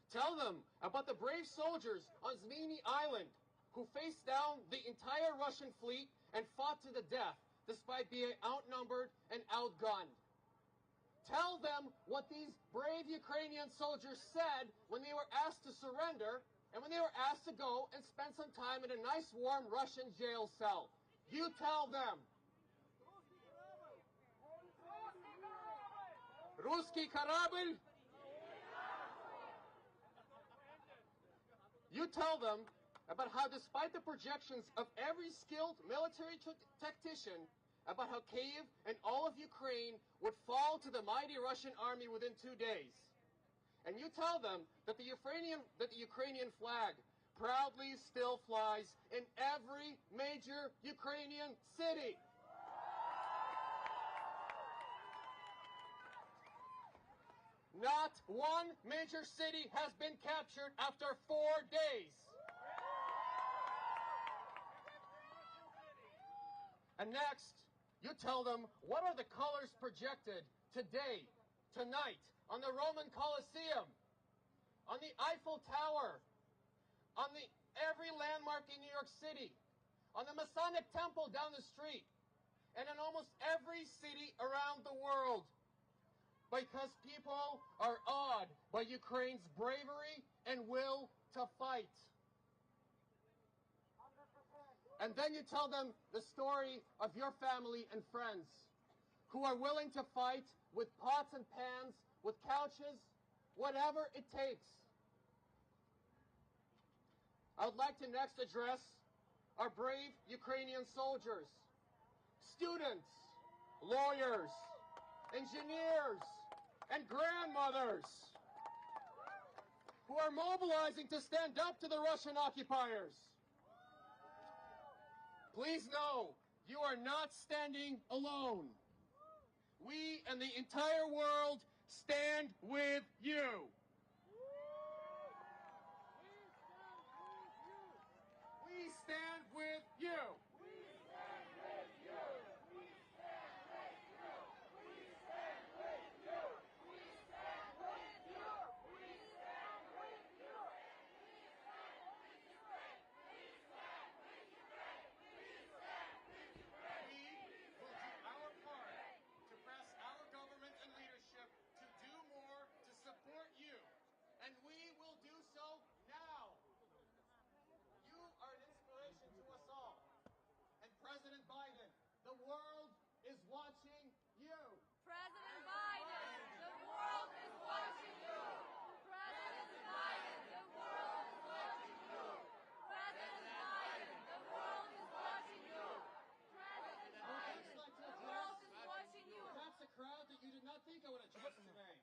Tell them about the brave soldiers on Zmini Island who faced down the entire Russian fleet and fought to the death despite being outnumbered and outgunned. Tell them what these brave Ukrainian soldiers said when they were asked to surrender and when they were asked to go and spend some time in a nice warm Russian jail cell. You tell them. Русский корабль. You tell them about how, despite the projections of every skilled military tactician, about how Kyiv and all of Ukraine would fall to the mighty Russian army within 2 days. And you tell them that the Ukrainian flag proudly still flies in every major Ukrainian city. Not one major city has been captured after 4 days. And next, you tell them what are the colors projected today, tonight, on the Roman Colosseum, on the Eiffel Tower, on every landmark in New York City, on the Masonic Temple down the street, and in almost every city around the world. Because people are awed by Ukraine's bravery and will to fight. And then you tell them the story of your family and friends who are willing to fight with pots and pans, with couches, whatever it takes. I would like to next address our brave Ukrainian soldiers, students, lawyers, engineers, and grandmothers who are mobilizing to stand up to the Russian occupiers. Please know, you are not standing alone. We and the entire world stand with you. We stand with you. Support you, and we will do so now. You are an inspiration to us all. And President Biden, the world is watching you. President Biden, the world is watching you. President Biden, the world is watching you. President Biden, the world is watching you. President Biden, the world is watching you. That's a crowd that you did not think I would address today.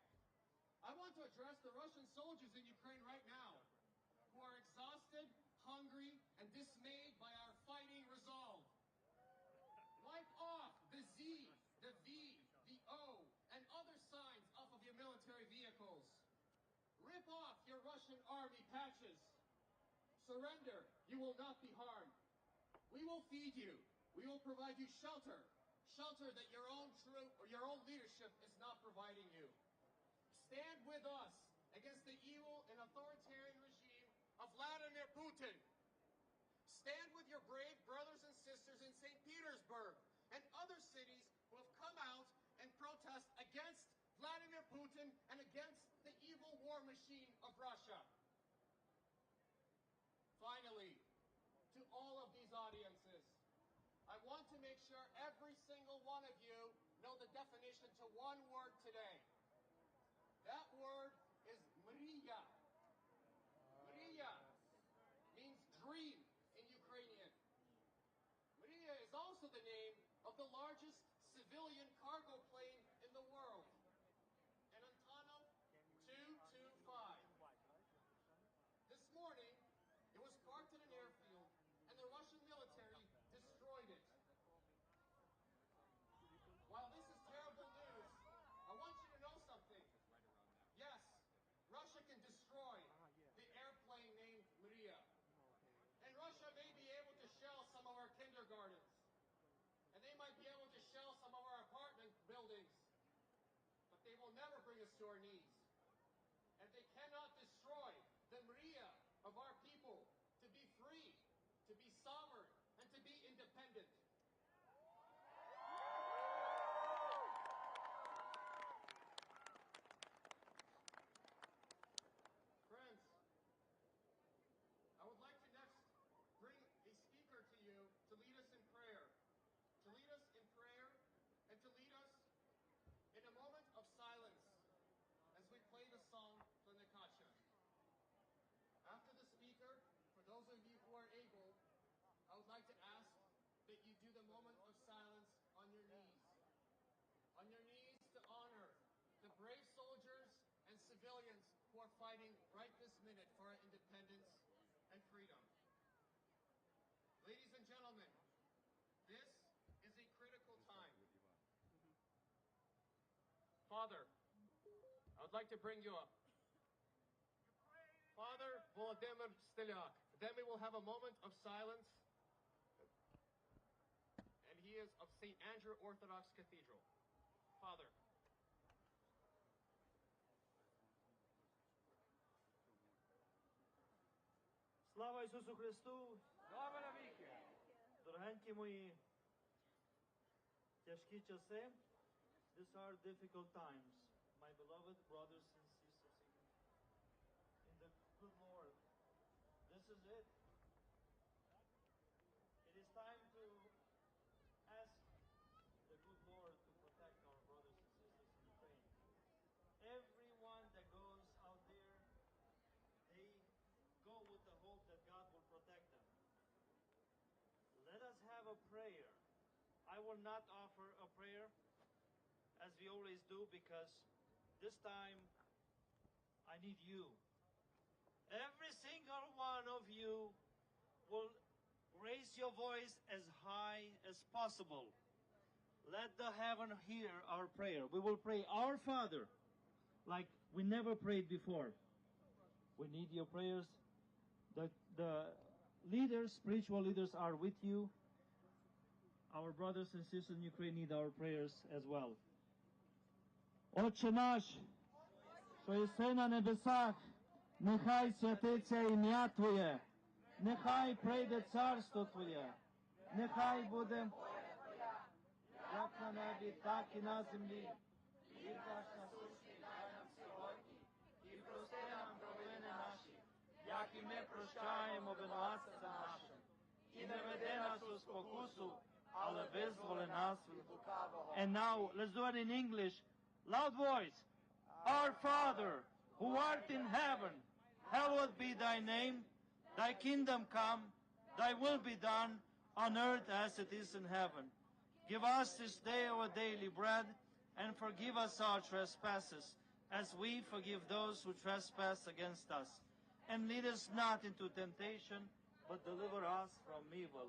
I want to address the Russian soldiers in Ukraine right now who are exhausted, hungry, and dismayed by our fighting resolve. Wipe off the Z, the V, the O, and other signs off of your military vehicles. Rip off your Russian army patches. Surrender. You will not be harmed. We will feed you. We will provide you shelter. Shelter that your own troop or your own leadership is not providing you. Stand with us against the evil and authoritarian regime of Vladimir Putin. Stand with your brave brothers and sisters in St. Petersburg and other cities who have come out and protest against Vladimir Putin and against the evil war machine of Russia. Finally, to all of these audiences, I want to make sure every single one of you know the definition to one word today. That word is mriya. Mriya means dream in Ukrainian. Mriya is also the name of the largest civilian cargo plane in the world, an Antonov 225. This morning, it was parked in an airfield, and the Russian military destroyed it. While this is terrible news, I want you to know something. to our knees. And they cannot destroy the mria of our people to be free, to be sovereign, and to be independent. Friends, I would like to next bring a speaker to you to lead us in prayer. To lead us in prayer and to lead us in a moment of silence as we play the song Plenikacha. After the speaker, for those of you who are able, I would like to ask that you do the moment of silence on your knees. On your knees to honor the brave soldiers and civilians who are fighting right this minute for our independence and freedom. Ladies and gentlemen, this is a critical time. Father, I would like to bring you up. Father Volodymyr Steliak. Then we will have a moment of silence. And he is of St. Andrew Orthodox Cathedral. Father. Слава Ісусу Христу! Слава навіки! Дорогенькі мої, тяжкі часи. These are difficult times, my beloved brothers and sisters in the good Lord. This is it. It is time to ask the good Lord to protect our brothers and sisters in Ukraine. Everyone that goes out there, they go with the hope that God will protect them. Let us have a prayer. I will not offer a prayer as we always do, because this time I need you. Every single one of you will raise your voice as high as possible. Let the heaven hear our prayer. We will pray Our Father like we never prayed before. We need your prayers. The leaders, spiritual leaders, are with you. Our brothers and sisters in Ukraine need our prayers as well. Отче наш, що єси на небесах, нехай святиться ім'я Твоє, нехай прийде царство Твоє, нехай буде як на небі, так і на землі. Хліб наш насущний дай нам сьогодні, і прости нам провини наші, як і ми прощаємо винуватцям нашим. І не веди нас у спокусу, але визволи нас від лукавого. And now, let's do it in English. Loud voice. Our Father, who art in heaven, hallowed be thy name. Thy kingdom come, thy will be done, on earth as it is in heaven. Give us this day our daily bread, and forgive us our trespasses, as we forgive those who trespass against us. And lead us not into temptation, but deliver us from evil.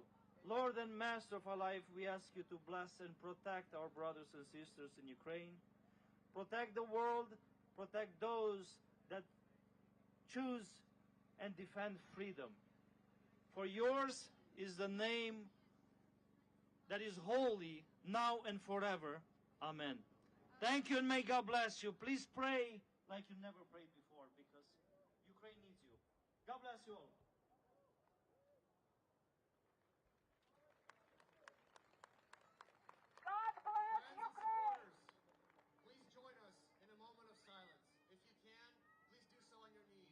Lord and Master of our life, we ask you to bless and protect our brothers and sisters in Ukraine. Protect the world, protect those that choose and defend freedom. For yours is the name that is holy, now and forever. Amen. Thank you, and may God bless you. Please pray like you never prayed before, because Ukraine needs you. God bless you all. Friends and supporters, please join us in a moment of silence. If you can, please do so on your knees.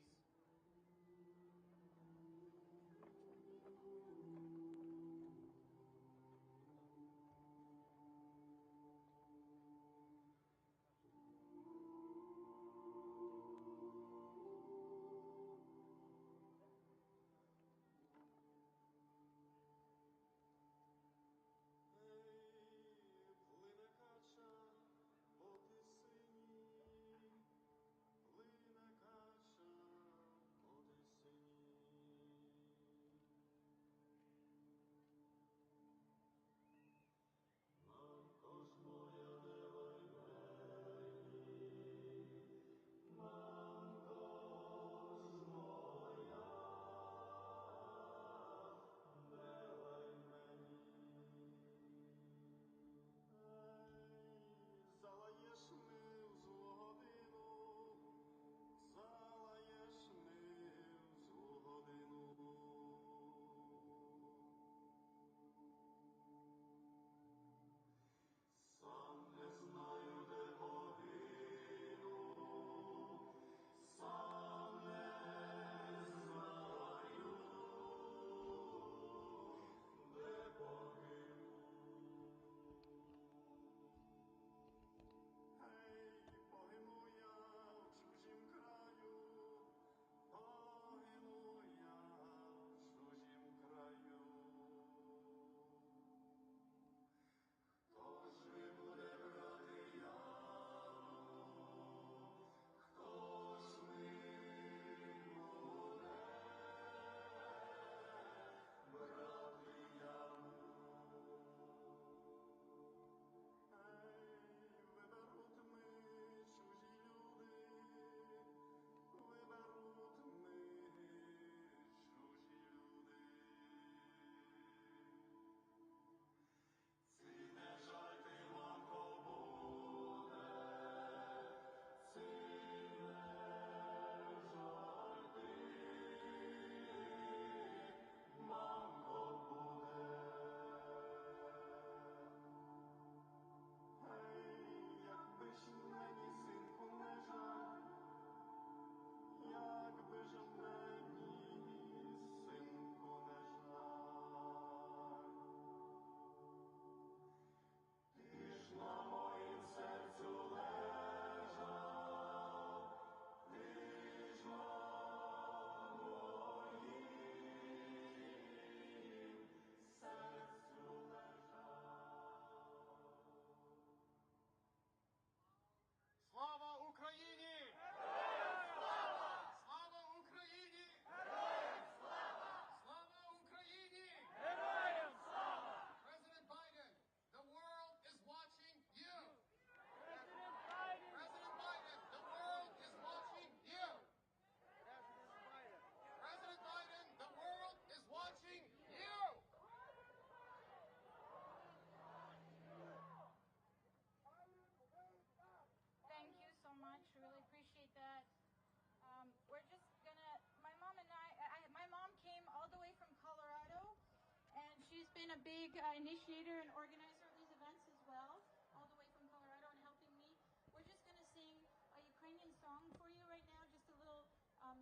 been a big initiator and organizer of these events as well, all the way from Colorado and helping me. We're just going to sing a Ukrainian song for you right now, just a little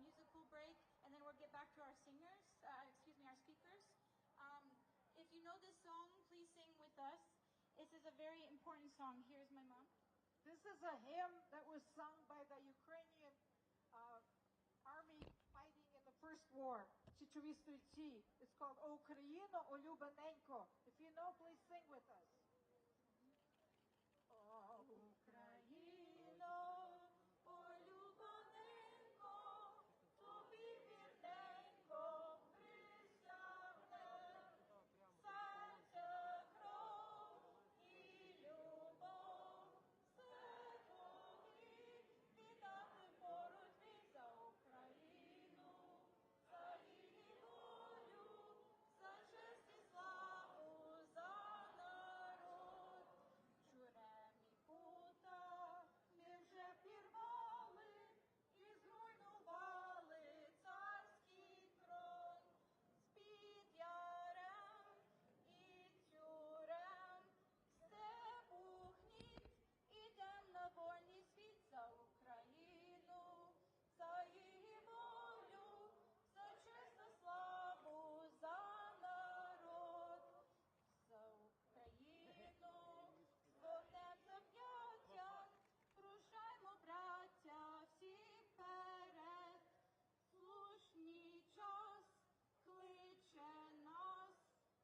musical break, and then we'll get back to our singers, our speakers. If you know this song, please sing with us. This is a very important song. Here's my mom. This is a hymn that was sung by the Ukrainian army fighting in the First War, Чечові стрільці. It's called "O Україно, о любаненько." If you know, please sing with us. О Україно, о любаненько, тобі вірненько присягнем, серце, кров і любов, все тобі віддати в боротьбі за Україну, за її волю, за честь і славу, за народ. Журем і пута ми вже пірвали і зруйнували царський трон. З-під ярем і тюрем степу гніт, ідем на вольний світ за Україну, за її волю, за честь та славу, за народ, за Україну, з вогнем зап'яттям, рушаймо, браття, всі вперед, слушний час кличе нас,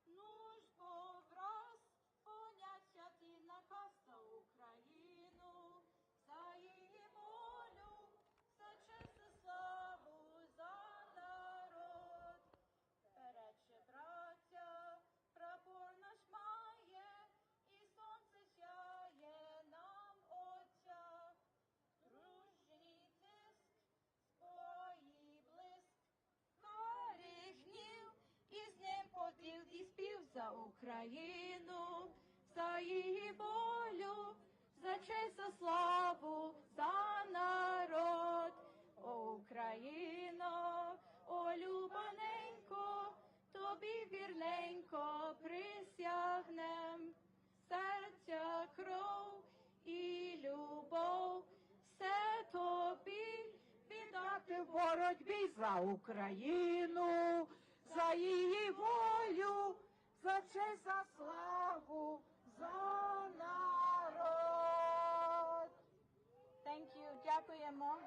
нуж повраз, поняття ти наказ за Україну, за її волю, за честь та славу, за народ. Вперед же, браття, прапор наш має, і сонце сяє нам Отця. Дружній тиск, спої блиск, карий гнів, і з ним подив і спів за Україну, за її волю, за честь, за славу, за народ. О, Україно, о, любаненько, тобі вірненько присягнем, серця, кров і любов, все тобі віддати в боротьбі за Україну, за її волю, за честь, за славу, за народ. Thank you. Дякуємо.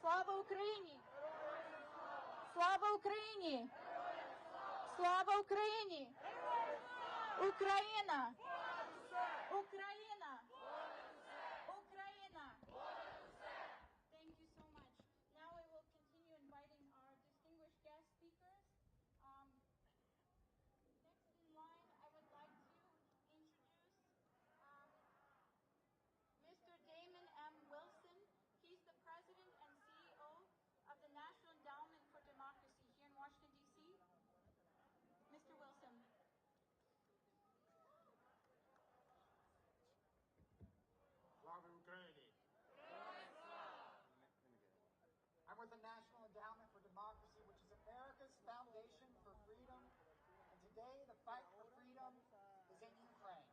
Слава Україні! Слава Україні! Слава Україні! Україна! Україна! Україна! Thank you so much. Now I will continue inviting our distinguished guest speakers. Next in line, I would like to introduce Mr. Damon M. Wilson. He's the president and CEO of the National Endowment for Democracy here in Washington, D.C. Mr. Wilson. Slava Ukraini. I'm with the National Endowment for Democracy, which is America's foundation for freedom. And today, the fight for freedom is in Ukraine.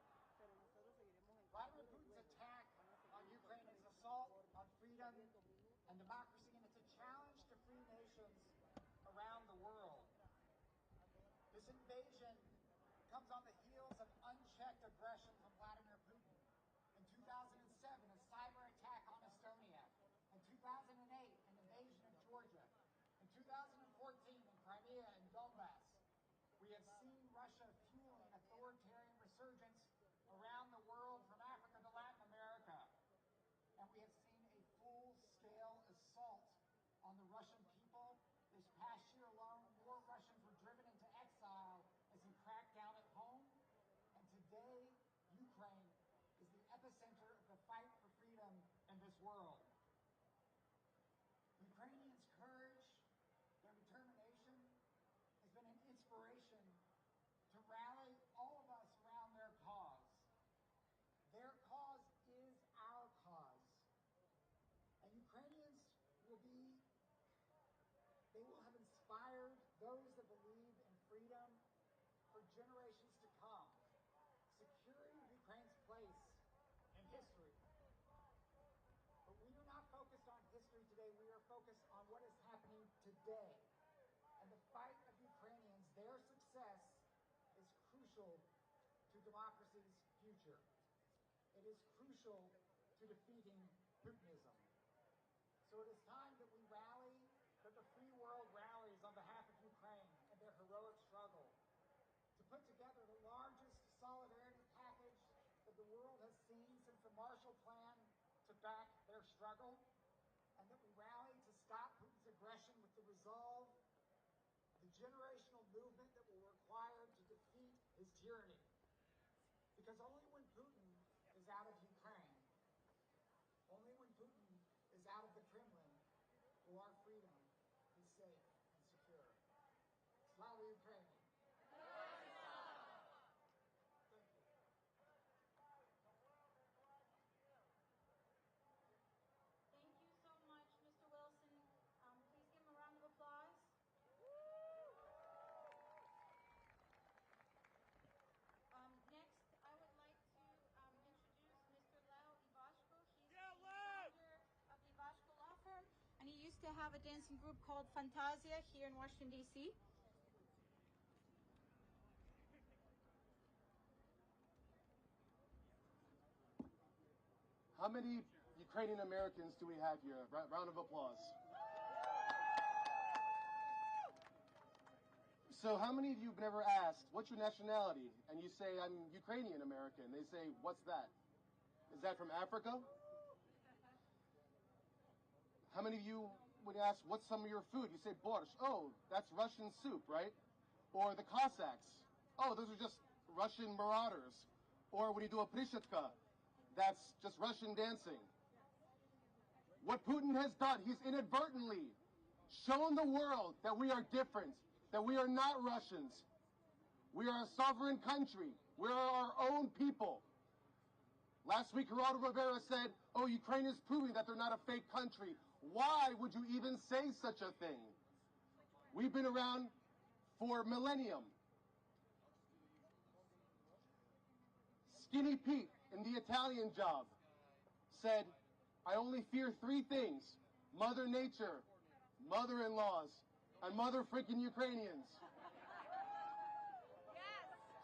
Vladimir Putin's attack on Ukraine is an assault on freedom and democracy, and it's a challenge to free nations around the world. This invasion comes on the heels of unchecked aggression from Vladimir Putin. In 2007, a cyber attack on Estonia. In 2008, an invasion of Georgia. In 2014, in Crimea and Donbass. We have seen Russia fueling authoritarian resurgence around the world from Africa to Latin America. And we have seen a full-scale assault on the Russian people. This past year alone, more Russians were driven into exile as he cracked down at home. And today, Ukraine is the epicenter of the fight for freedom in this world. Ukrainians' courage, their determination, has been an inspiration to rally all of us around their cause. Their cause is our cause. And Ukrainians will have inspired those that believe in freedom day. And the fight of Ukrainians, their success is crucial to democracy's future. It is crucial to defeating Putinism. So it is time that we rally, that the free world rallies on behalf of Ukraine and their heroic struggle, to put together the largest solidarity package that the world has seen since the Marshall Plan to back their struggle, and that we rally to stop Putin's aggression with the resolve, the generational movement that will require to defeat his tyranny. Because only when Putin is out of Ukraine, only when Putin is out of the Kremlin, will our freedom be safe and secure. Slava Ukraine! Thank you so much, Mr. Wilson. Please give him a round of applause. Next, I would like to introduce Mr. Leo Ivashko. He's the founder of the Ivashko Law Firm, and he used to have a dancing group called Fantasia here in Washington, D.C. How many Ukrainian Americans do we have here? Round of applause. So how many of you have never asked, what's your nationality? And you say, I'm Ukrainian American. They say, what's that? Is that from Africa? How many of you would ask, what's some of your food? You say, borscht. Oh, that's Russian soup, right? Or the Cossacks. Oh, those are just Russian marauders. Or when you do a prishetka, that's just Russian dancing. What Putin has done, he's inadvertently shown the world that we are different, that we are not Russians. We are a sovereign country. We are our own people. Last week, Geraldo Rivera said, oh, Ukraine is proving that they're not a fake country. Why would you even say such a thing? We've been around for a millennium. Skinny Pete in the Italian Job said, I only fear three things: Mother Nature, mother-in-laws, and mother freaking Ukrainians.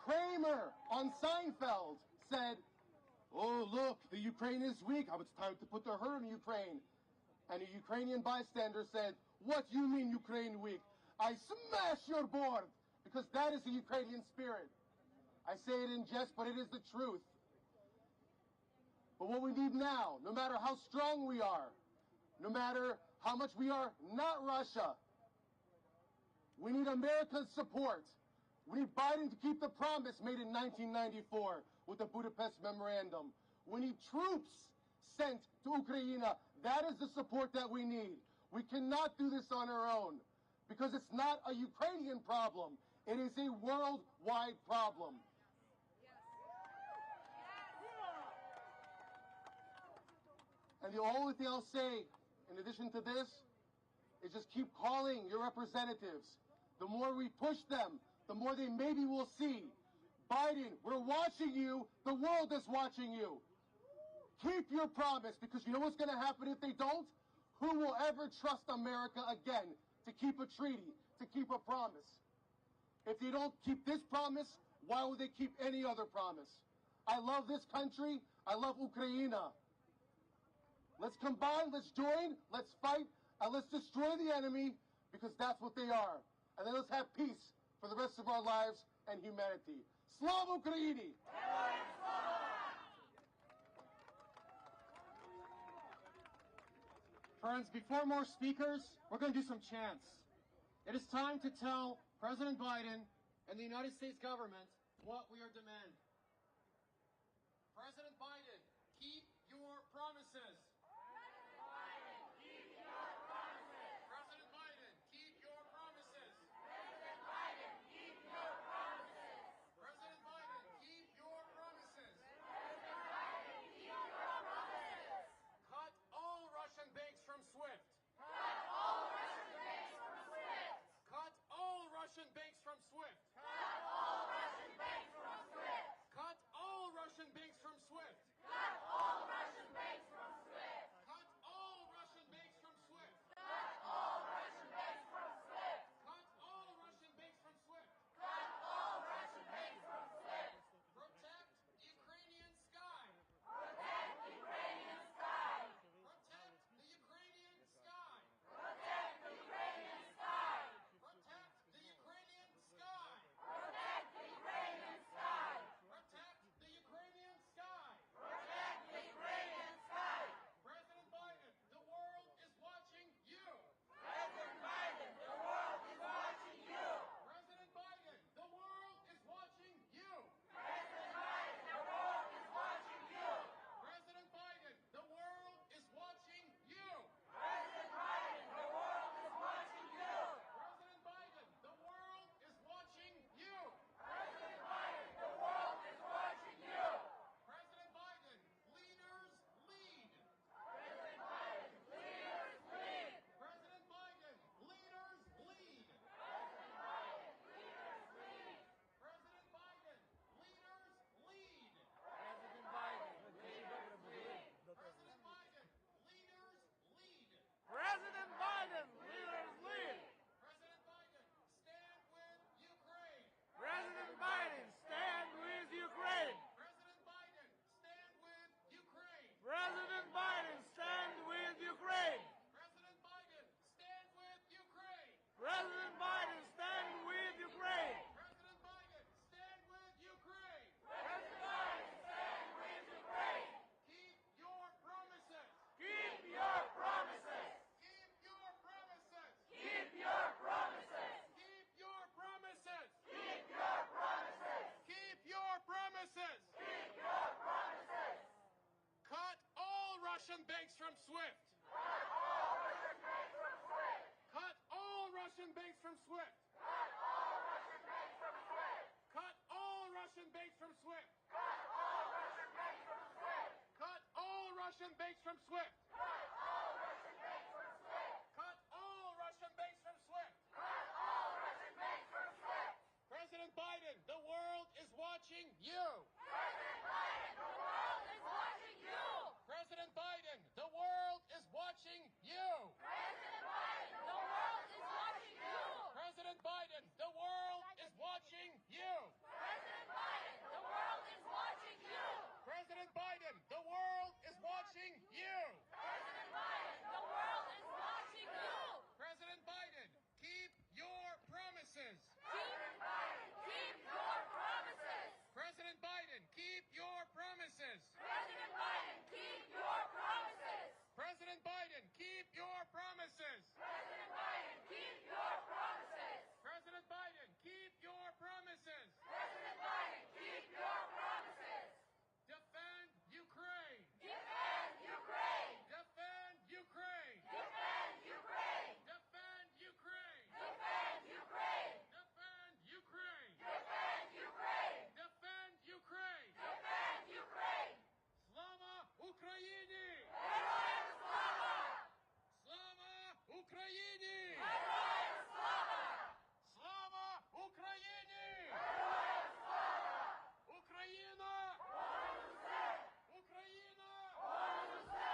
Kramer on Seinfeld said, oh, look, the Ukraine is weak. It's time to put the herd in Ukraine. And a Ukrainian bystander said, what you mean Ukraine weak? I smash your board, because that is the Ukrainian spirit. I say it in jest, but it is the truth. But what we need now, no matter how strong we are, no matter how much we are not Russia, we need America's support. We need Biden to keep the promise made in 1994 with the Budapest Memorandum. We need troops sent to Ukraine. That is the support that we need. We cannot do this on our own, because it's not a Ukrainian problem. It is a worldwide problem. And the only thing I'll say, in addition to this, is just keep calling your representatives. The more we push them, the more they maybe will see. Biden, we're watching you. The world is watching you. Keep your promise, because you know what's going to happen if they don't? Who will ever trust America again to keep a treaty, to keep a promise? If they don't keep this promise, why would they keep any other promise? I love this country. I love Ukraine. Let's combine, let's join, let's fight, and let's destroy the enemy, because that's what they are. And then let's have peace for the rest of our lives and humanity. Slava Ukraini! Friends, before more speakers, we're going to do some chants. It is time to tell President Biden and the United States government what we are demanding. President Biden, keep your promises. President Biden, keep your promises. President Biden, keep your promises. President Biden, keep your promises. President Biden, keep your promises. President Biden, keep your promises. Cut all Russian banks from SWIFT. Cut all Russian banks from SWIFT. Cut all Russian banks from SWIFT. Cut all Russian banks from SWIFT. Russian banks from SWIFT. Cut all Russian banks from SWIFT. Cut all Russian banks from SWIFT. Cut all Russian banks from SWIFT. Cut all Russian banks from SWIFT. Cut all Russian banks from SWIFT. Cut all Russian banks from SWIFT. Cut all Russian banks from SWIFT. President Biden, the world is watching you. President Biden, the world is watching you. President Biden, the world is watching you. President Biden, the world is watching you. President Biden, the world is watching you. President Biden, the world is watching you. President Biden, the world is watching you. President Biden, the world is watching you. President Biden, keep your promises. President Biden, keep your promises. President Biden, keep your promises. President Biden, keep your promises. President Biden, keep your promises. President Biden, keep your promises. President Biden, keep your promises. President Biden, keep your promises. Defend Ukraine. Defend Ukraine. Defend Ukraine. Defend Ukraine. Defend Ukraine. Defend Ukraine. Defend Ukraine. Defend Ukraine. Defend Ukraine. Defend Ukraine. Slava Ukraini! Героям слава! Slava Ukraini! Героям слава! Slava Ukraini! Героям слава! Україна! Понад усе! Україна! Понад усе!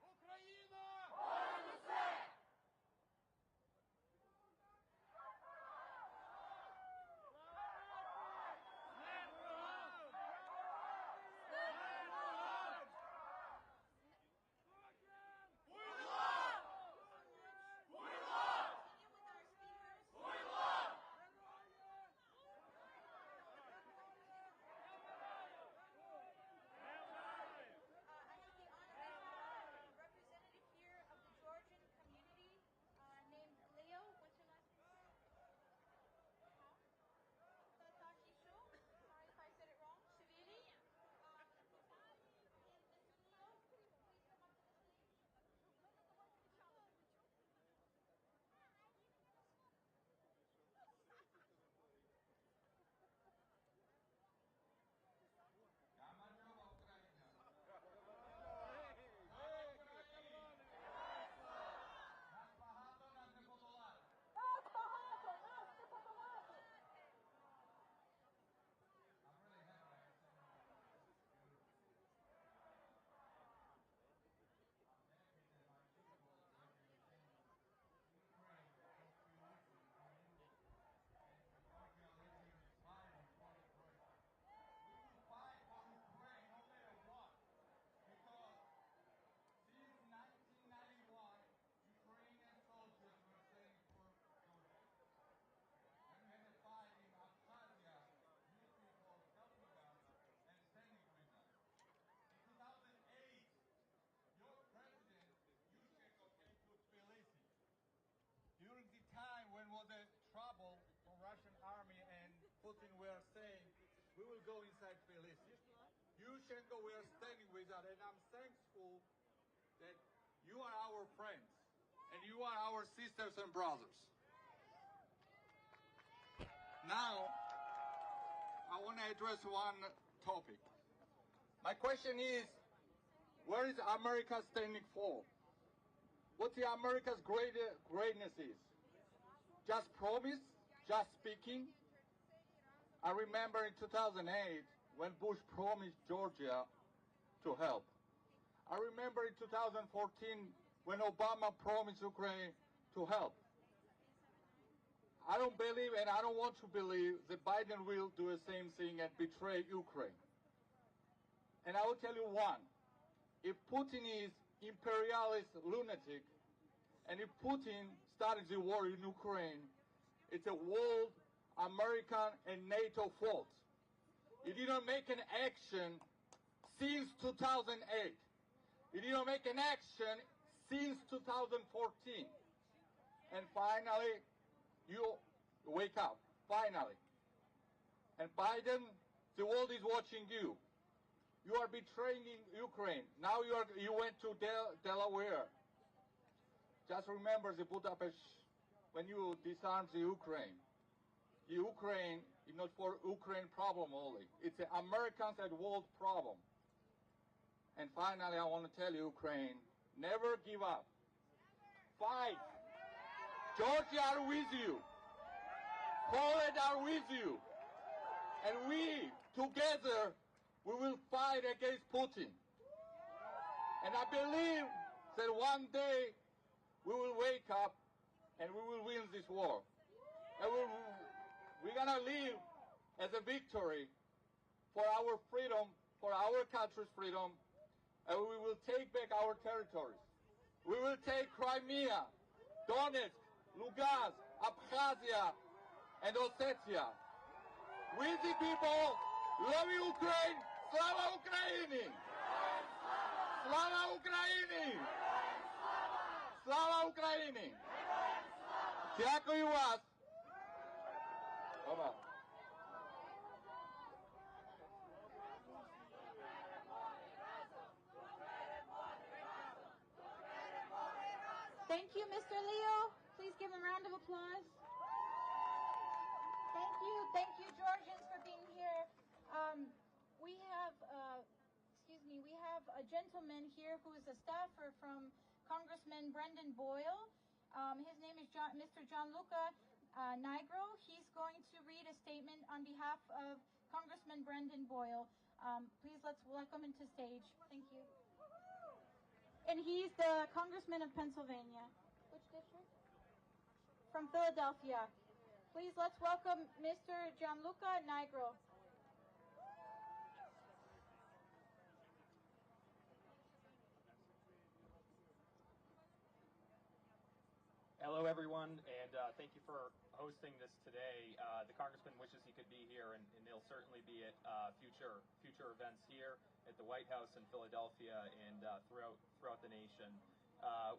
Україна! Понад усе! During the time when was the trouble from Russian army and Putin were saying, we will go inside Tbilisi. Yushchenko, we are standing with that, and I'm thankful that you are our friends, and you are our sisters and brothers. Now, I want to address one topic. My question is, where is America standing for? What the America's greatness is? Just promise? Just speaking? I remember in 2008 when Bush promised Georgia to help. I remember in 2014 when Obama promised Ukraine to help. I don't believe, and I don't want to believe, that Biden will do the same thing and betray Ukraine. And I will tell you one. If Putin is imperialist lunatic, and if Putin started the war in Ukraine, it's a world, American, and NATO fault. He didn't make an action since 2008. He didn't make an action since 2014. And finally, you wake up, finally. And Biden, the world is watching you. You are betraying Ukraine. Now you went to Delaware. Just remember the Budapest when you disarmed the Ukraine. The Ukraine is not for Ukraine problem only. It's the Americans and world problem. And finally, I want to tell you, Ukraine, never give up. Fight. Georgia are with you. Poland are with you. And we, together, we will fight against Putin. And I believe that one day we will wake up and we will win this war. And we're going to live as a victory for our freedom, for our country's freedom, and we will take back our territories. We will take Crimea, Donetsk, Lugansk, Abkhazia, and Ossetia. We the people love Ukraine! Slava Ukraini! Slava Ukraini! Slava Ukraini! Дякую вас! Bye-bye. Thank you, Mr. Leo. Please give him a round of applause. Thank you, Georgians, for being here. We have a gentleman here who is a staffer from Congressman Brendan Boyle. His name is Mr. Gianluca Nigro. He's going to read a statement on behalf of Congressman Brendan Boyle. Please let's welcome him to stage. Thank you. And he's the Congressman of Pennsylvania. Which district? From Philadelphia. Please let's welcome Mr. Gianluca Nigro. Hello, everyone, and thank you for hosting this today. The Congressman wishes he could be here, and he'll certainly be at future events here at the White House in Philadelphia and throughout the nation.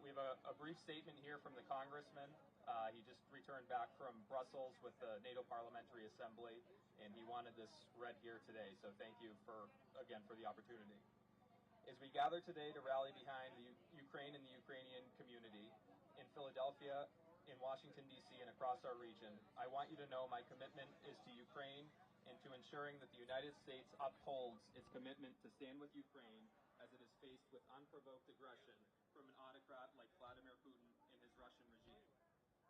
We have a brief statement here from the Congressman. He just returned back from Brussels with the NATO Parliamentary Assembly, and he wanted this read here today. So thank you for the opportunity. As we gather today to rally behind the Ukraine and the Ukrainian community in Philadelphia, in Washington, D.C., and across our region, I want you to know my commitment is to Ukraine and to ensuring that the United States upholds its commitment to stand with Ukraine as it is faced with unprovoked aggression from an autocrat like Vladimir Putin and his Russian regime.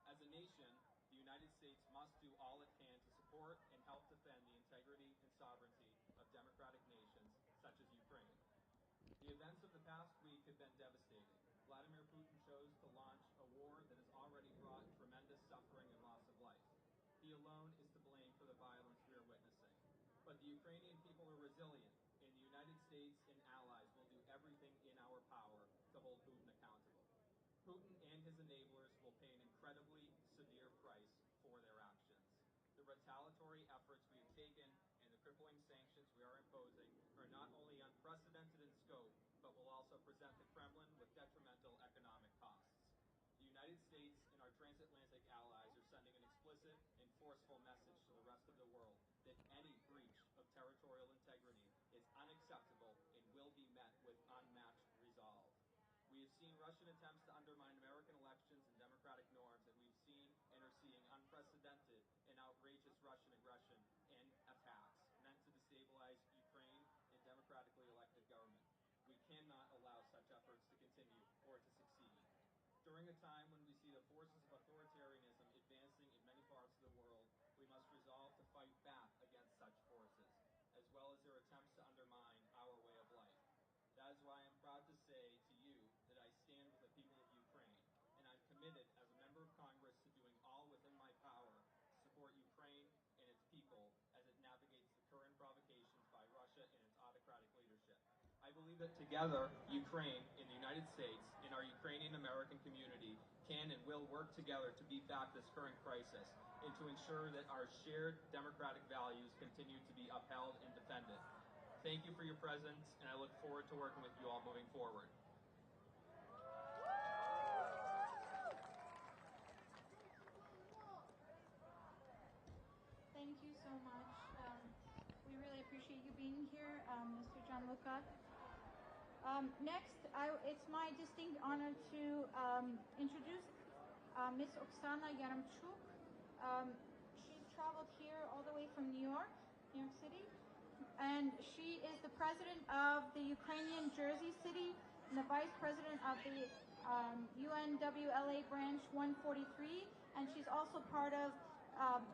As a nation, the United States must do all it can to support and help defend the integrity and sovereignty of democratic nations such as Ukraine. The events of the past week have been devastating. Vladimir Putin chose to launch a war that has already brought tremendous suffering and loss of life. He alone is to blame for the violence we are witnessing. But the Ukrainian people are resilient, and the United States and allies will do everything in our power to hold Putin accountable. Putin and his enablers will pay an incredibly severe price for their actions. The retaliatory efforts we have taken and the crippling sanctions we are imposing are not only unprecedented in scope, but will also present the Kremlin with detrimental economic costs. The United States and our transatlantic allies are sending an explicit and forceful message to the rest of the world that any breach of territorial integrity is unacceptable and will be met with unmatched resolve. We have seen Russian attempts to undermine American elections and democratic norms, and we've seen and are seeing unprecedented and outrageous Russian aggression and attacks meant to destabilize Ukraine and democratically elected government. We cannot allow such efforts to continue or to succeed. During a time when we see the forces of authoritarianism advancing in many parts of the world, we must resolve to fight back against such forces, as well as their attempts to undermine our way of life. That is why I'm proud to say to you that I stand with the people of Ukraine, and I'm committed as a member of Congress to doing all within my power to support Ukraine and its people as it navigates the current provocations by Russia and its autocratic leadership. I believe that together, Ukraine and the United States and our Ukrainian-American community can and will work together to beat back this current crisis and to ensure that our shared democratic values continue to be upheld and defended. Thank you for your presence, and I look forward to working with you all moving forward. Thank you so much. We really appreciate you being here, Mr. Gianluca. Next, it's my distinct honor to introduce Ms. Oksana Yaramchuk. She's traveled here all the way from New York City, and she is the president of the Ukrainian Jersey City and the vice president of the UNWLA branch 143, and she's also part of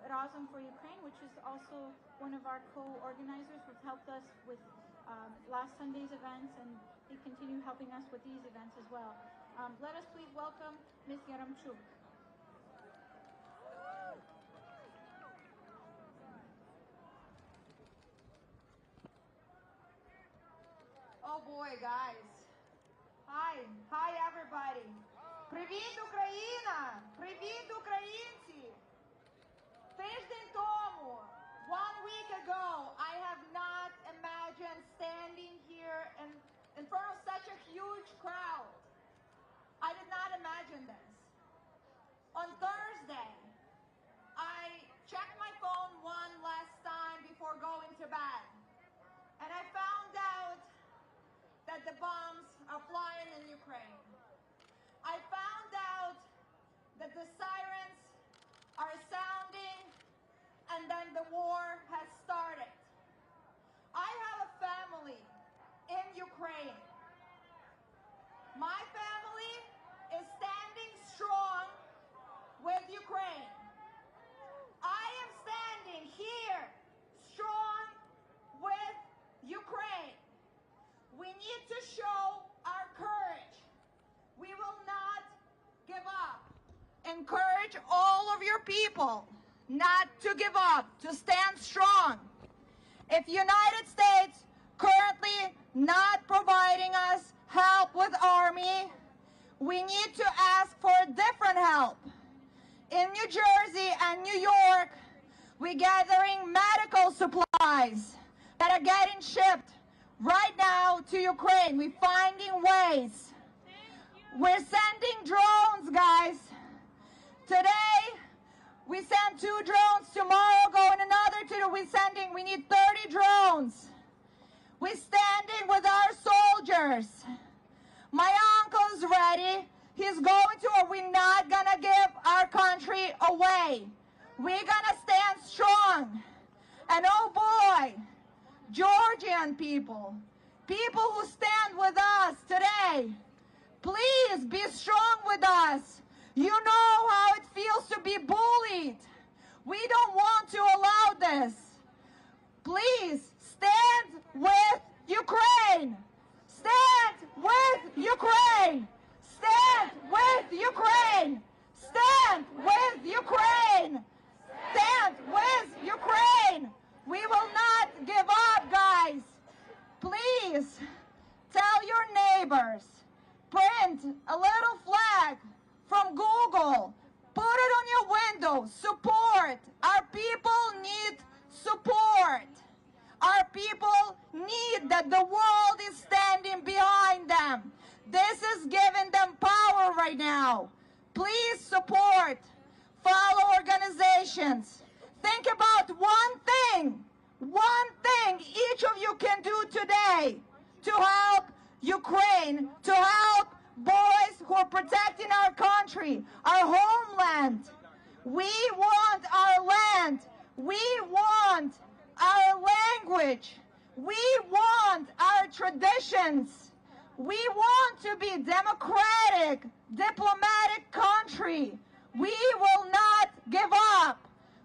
Razum for Ukraine, which is also one of our co-organizers who've helped us with last Sunday's events, and they continue helping us with these events as well. Let us please welcome Ms. Yaramchuk. Oh boy, guys. Hi everybody. Привіт, Україна! Привіт, українці! Тиждень тому, 1 week ago, I have not imagined standing here in front of such a huge crowd. I did not imagine this. On Thursday, I checked my phone one last time before going to bed, and I found out that the bombs are flying in Ukraine. I found out that the sirens are sounding and then the war has started. I have a family in Ukraine. My family is standing strong with Ukraine. I am standing here strong with Ukraine. We need to show our courage. We will not give up. Encourage all of your people not to give up, to stand strong. If United States currently not providing us help with army, we need to ask for different help. In New Jersey and New York, we're gathering medical supplies that are getting shipped right now to Ukraine. We're finding ways. We're sending drones, guys. Today, we sent 2 drones. Tomorrow, going another 2. We need 30 drones. We're standing with our soldiers. My uncle's ready. He's going to, we're not gonna give our country away. We're gonna stand strong. And oh boy, Georgian people who stand with us today, please be strong with us. You know how it feels to be bullied. We don't want to allow this. Please stand with Ukraine. Stand with Ukraine. Stand with Ukraine. Stand with Ukraine. Stand with Ukraine. We will not give up, guys. Please tell your neighbors, print a little flag from Google, put it on your window. Support. Our people need support. Our people need that the world is standing behind them. This is giving them power right now. Please support. Follow organizations. Think about one thing each of you can do today to help Ukraine, to help boys who are protecting our country, our homeland. We want our land. We want our language. We want our traditions. We want to be democratic, diplomatic country. We will not give up.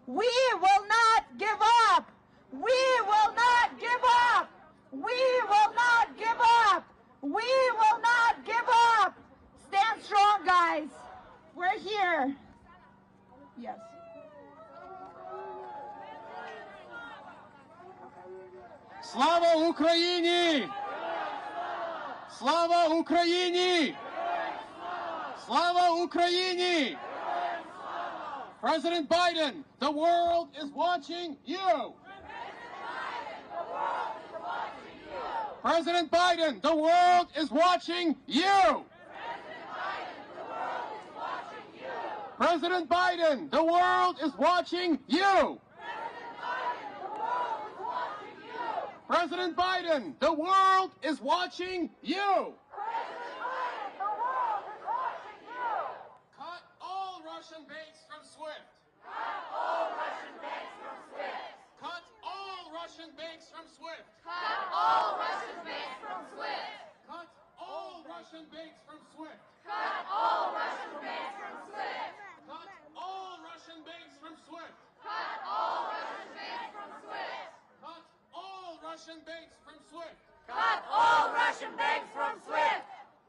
We will not give up. We will not give up. We will not give up. We will not give up. Stand strong, guys. We're here. Yes. Слава Україні! Слава Україні! Слава Україні! President Biden, the world is watching you. President Biden, the world is watching you. President Biden, the world is watching you. President President Biden, the world is watching you. President Biden, the world is watching you. Cut all Russian banks from SWIFT. Cut all Russian banks from SWIFT. Cut all Russian banks from SWIFT. Cut all Russian banks from SWIFT. Cut all Russian banks from SWIFT. Cut all Russian banks from SWIFT. Cut all Russian banks from SWIFT. Cut all Russian banks from SWIFT. Cut all Russian banks from SWIFT. Cut all Russian banks from SWIFT.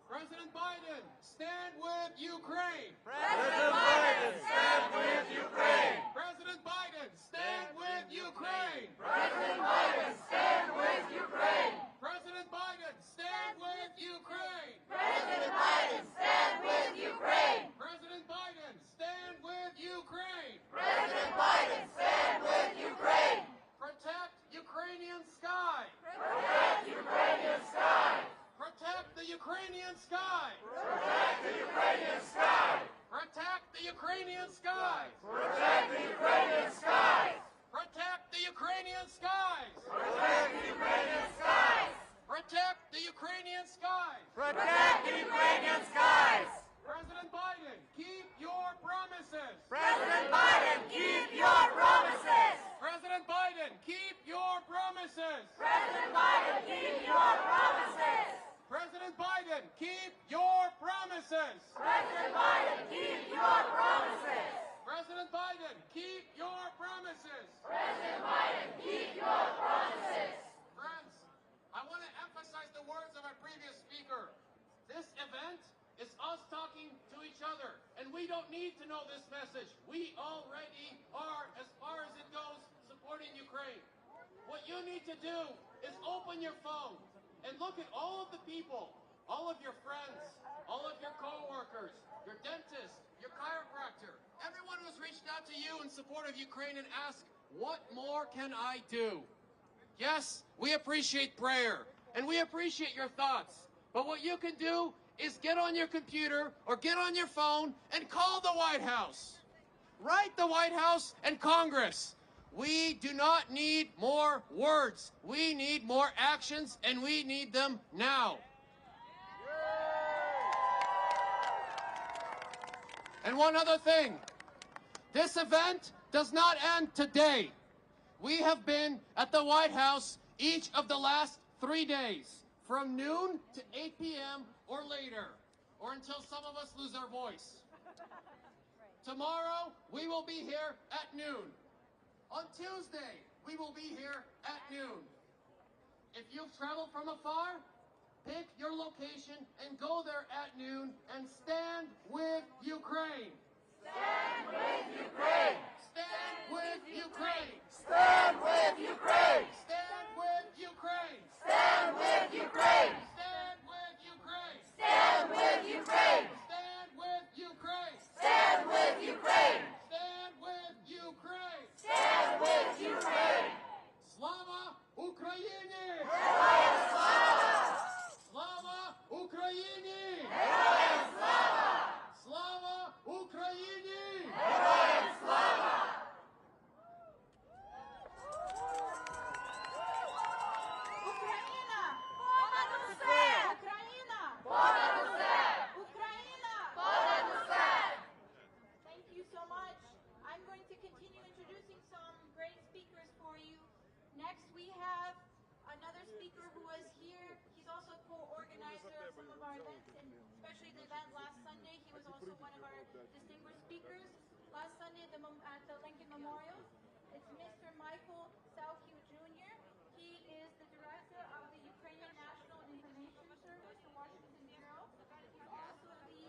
President Biden, stand with Ukraine. President Biden, stand with Ukraine. President Biden, stand with Ukraine. President Biden, stand with Ukraine. President Biden, stand with Ukraine. President Biden, stand with Ukraine. President Biden, stand with Ukraine. President Biden, stand with Ukraine. Protect Ukrainian sky. Protect Ukrainian sky. Protect the Ukrainian sky. Protect the Ukrainian sky. Protect the Ukrainian skies. Protect the Ukrainian skies. Protect the Ukrainian skies. Protect the Ukrainian skies. Protect the Ukrainian skies. Protect the Ukrainian skies. President Biden, keep your promises. President Biden, keep your promises. President Biden, keep your promises. President Biden, keep your promises. President Biden, keep your promises. President Biden, keep your promises. President Biden, keep your promises. President Biden, keep your promises. Friends, I want to emphasize the words of our previous speaker. This event is us talking to each other, and we don't need to know this message. We already are, as far as it goes, supporting Ukraine. What you need to do is open your phone and look at all of the people, all of your friends, all of your co-workers, your dentist, your chiropractor, everyone who's reached out to you in support of Ukraine and ask, what more can I do? Yes, we appreciate prayer, and we appreciate your thoughts, but what you can do is get on your computer or get on your phone and call the White House. Write the White House and Congress. We do not need more words. We need more actions, and we need them now. And one other thing. This event does not end today. We have been at the White House each of the last 3 days, from noon to 8 p.m. or later, or until some of us lose our voice. Tomorrow, we will be here at noon. On Tuesday, we will be here at noon. If you've traveled from afar, pick your location and go there at noon and stand with Ukraine. Stand with Ukraine. Stand with Ukraine. Stand with Ukraine. Stand with Ukraine. Stand with Ukraine. Stand with Ukraine. Stand with Ukraine. Stand with Ukraine. Stand with Ukraine. Stand with Ukraine. Stand with Ukraine. Slava Україні! Героям слава! Слава Україні! Героям слава! Слава Україні! Героям слава! Україна! Понад усе! Україна! Понад усе! Україна! Понад усе! Thank you so much. I'm going to continue introducing some great speakers for you. Next, we have another speaker who was here. He's also a co-organizer of some of our events, and especially the event last Sunday. He was also one of our distinguished speakers last Sunday at the Lincoln Memorial. It's Mr. Michael Salkiw Jr. He is the director of the Ukrainian National Information Service, the Washington Bureau. He's also the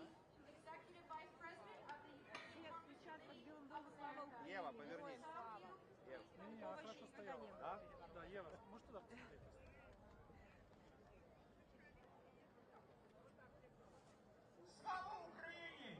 executive vice president of the Ukrainian Committee of America. Ева, повернись. Salkiw, Не-не, она хорошо стояла. Да? Да, Ева, можешь туда посмотреть? Слава Україні!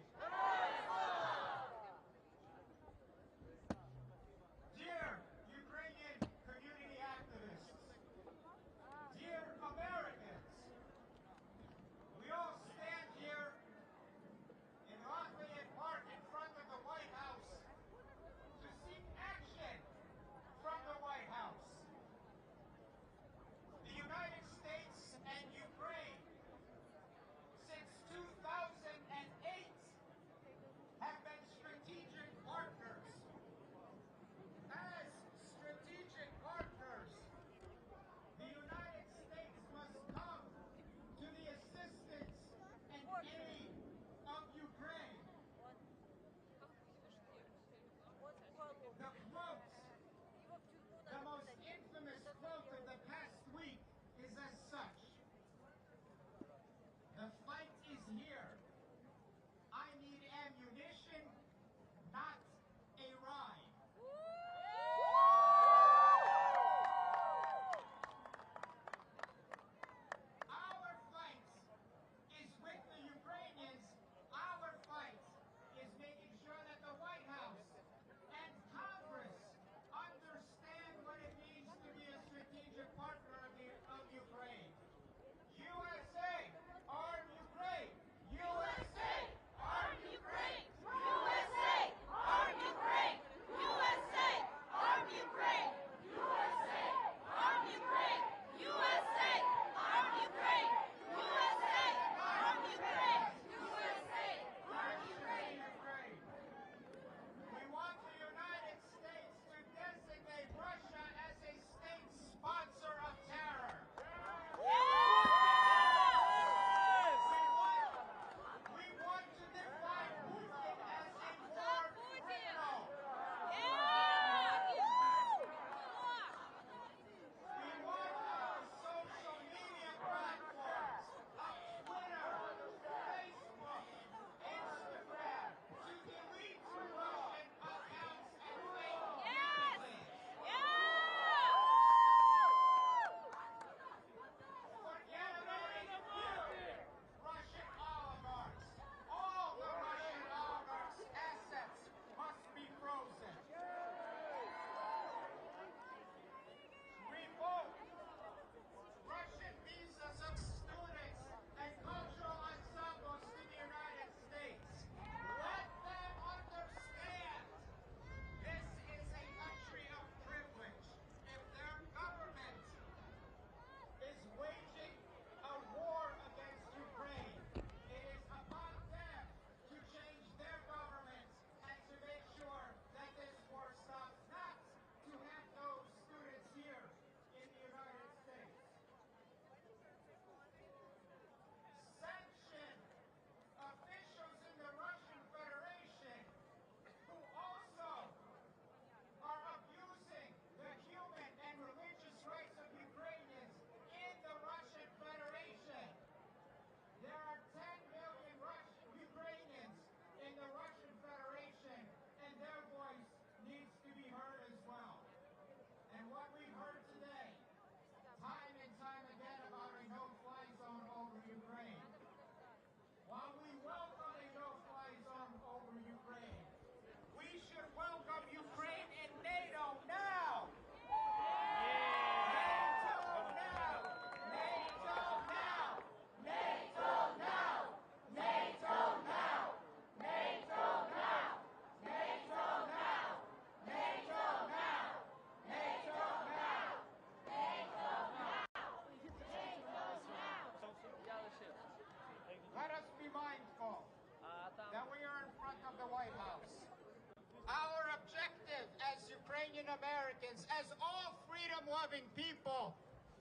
Americans, as all freedom-loving people,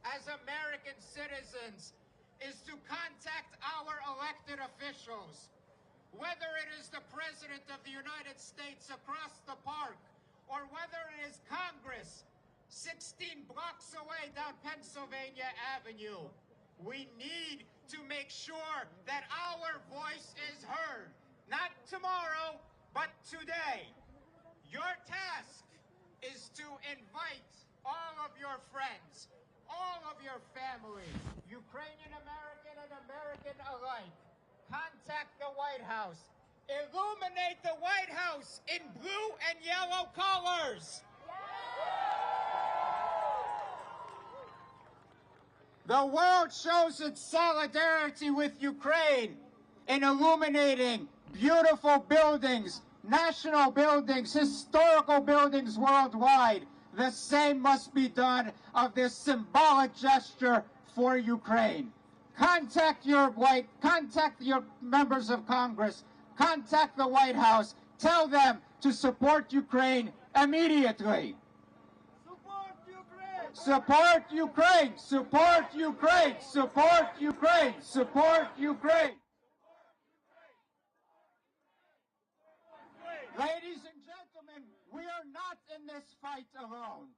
as American citizens, is to contact our elected officials, whether it is the President of the United States across the park, or whether it is Congress 16 blocks away down Pennsylvania Avenue. We need to make sure that our voice is heard, not tomorrow, but today. Your task is to invite all of your friends, all of your family, Ukrainian American and American alike. Contact the White House. Illuminate the White House in blue and yellow colors. The world shows its solidarity with Ukraine in illuminating beautiful buildings, national buildings, historical buildings worldwide. The same must be done of this symbolic gesture for Ukraine. Contact your members of Congress, contact the White House, tell them to support Ukraine immediately. Support Ukraine! Support Ukraine! Support Ukraine! Support Ukraine! Ladies and gentlemen, we are not in this fight alone.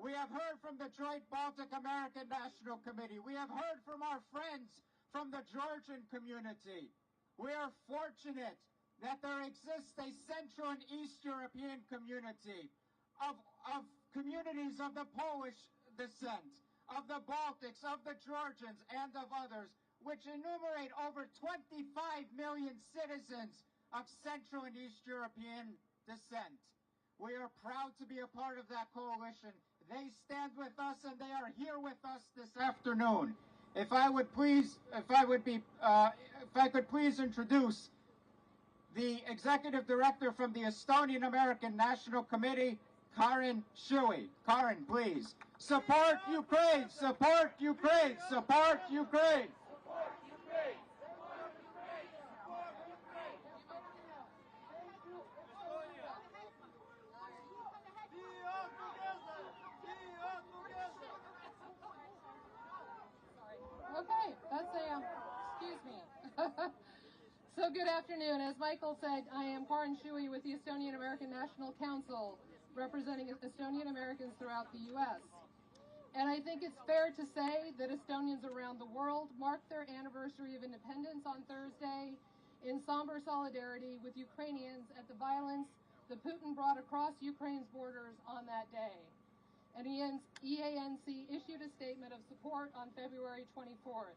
We have heard from the Joint Baltic American National Committee. We have heard from our friends from the Georgian community. We are fortunate that there exists a Central and East European community of communities of the Polish descent, of the Baltics, of the Georgians, and of others, which enumerate over 25 million citizens of Central and East European descent. We are proud to be a part of that coalition. They stand with us, and they are here with us this afternoon. If I could please introduce the Executive Director from the Estonian American National Committee, Karin Shui. Karin, please. Support Ukraine! Support Ukraine! Support Ukraine! Okay, that's excuse me. So good afternoon. As Michael said, I am Karin Shui with the Estonian American National Council, representing Estonian Americans throughout the U.S. And I think it's fair to say that Estonians around the world mark their anniversary of independence on Thursday in somber solidarity with Ukrainians at the violence that Putin brought across Ukraine's borders on that day. And EANC issued a statement of support on February 24th.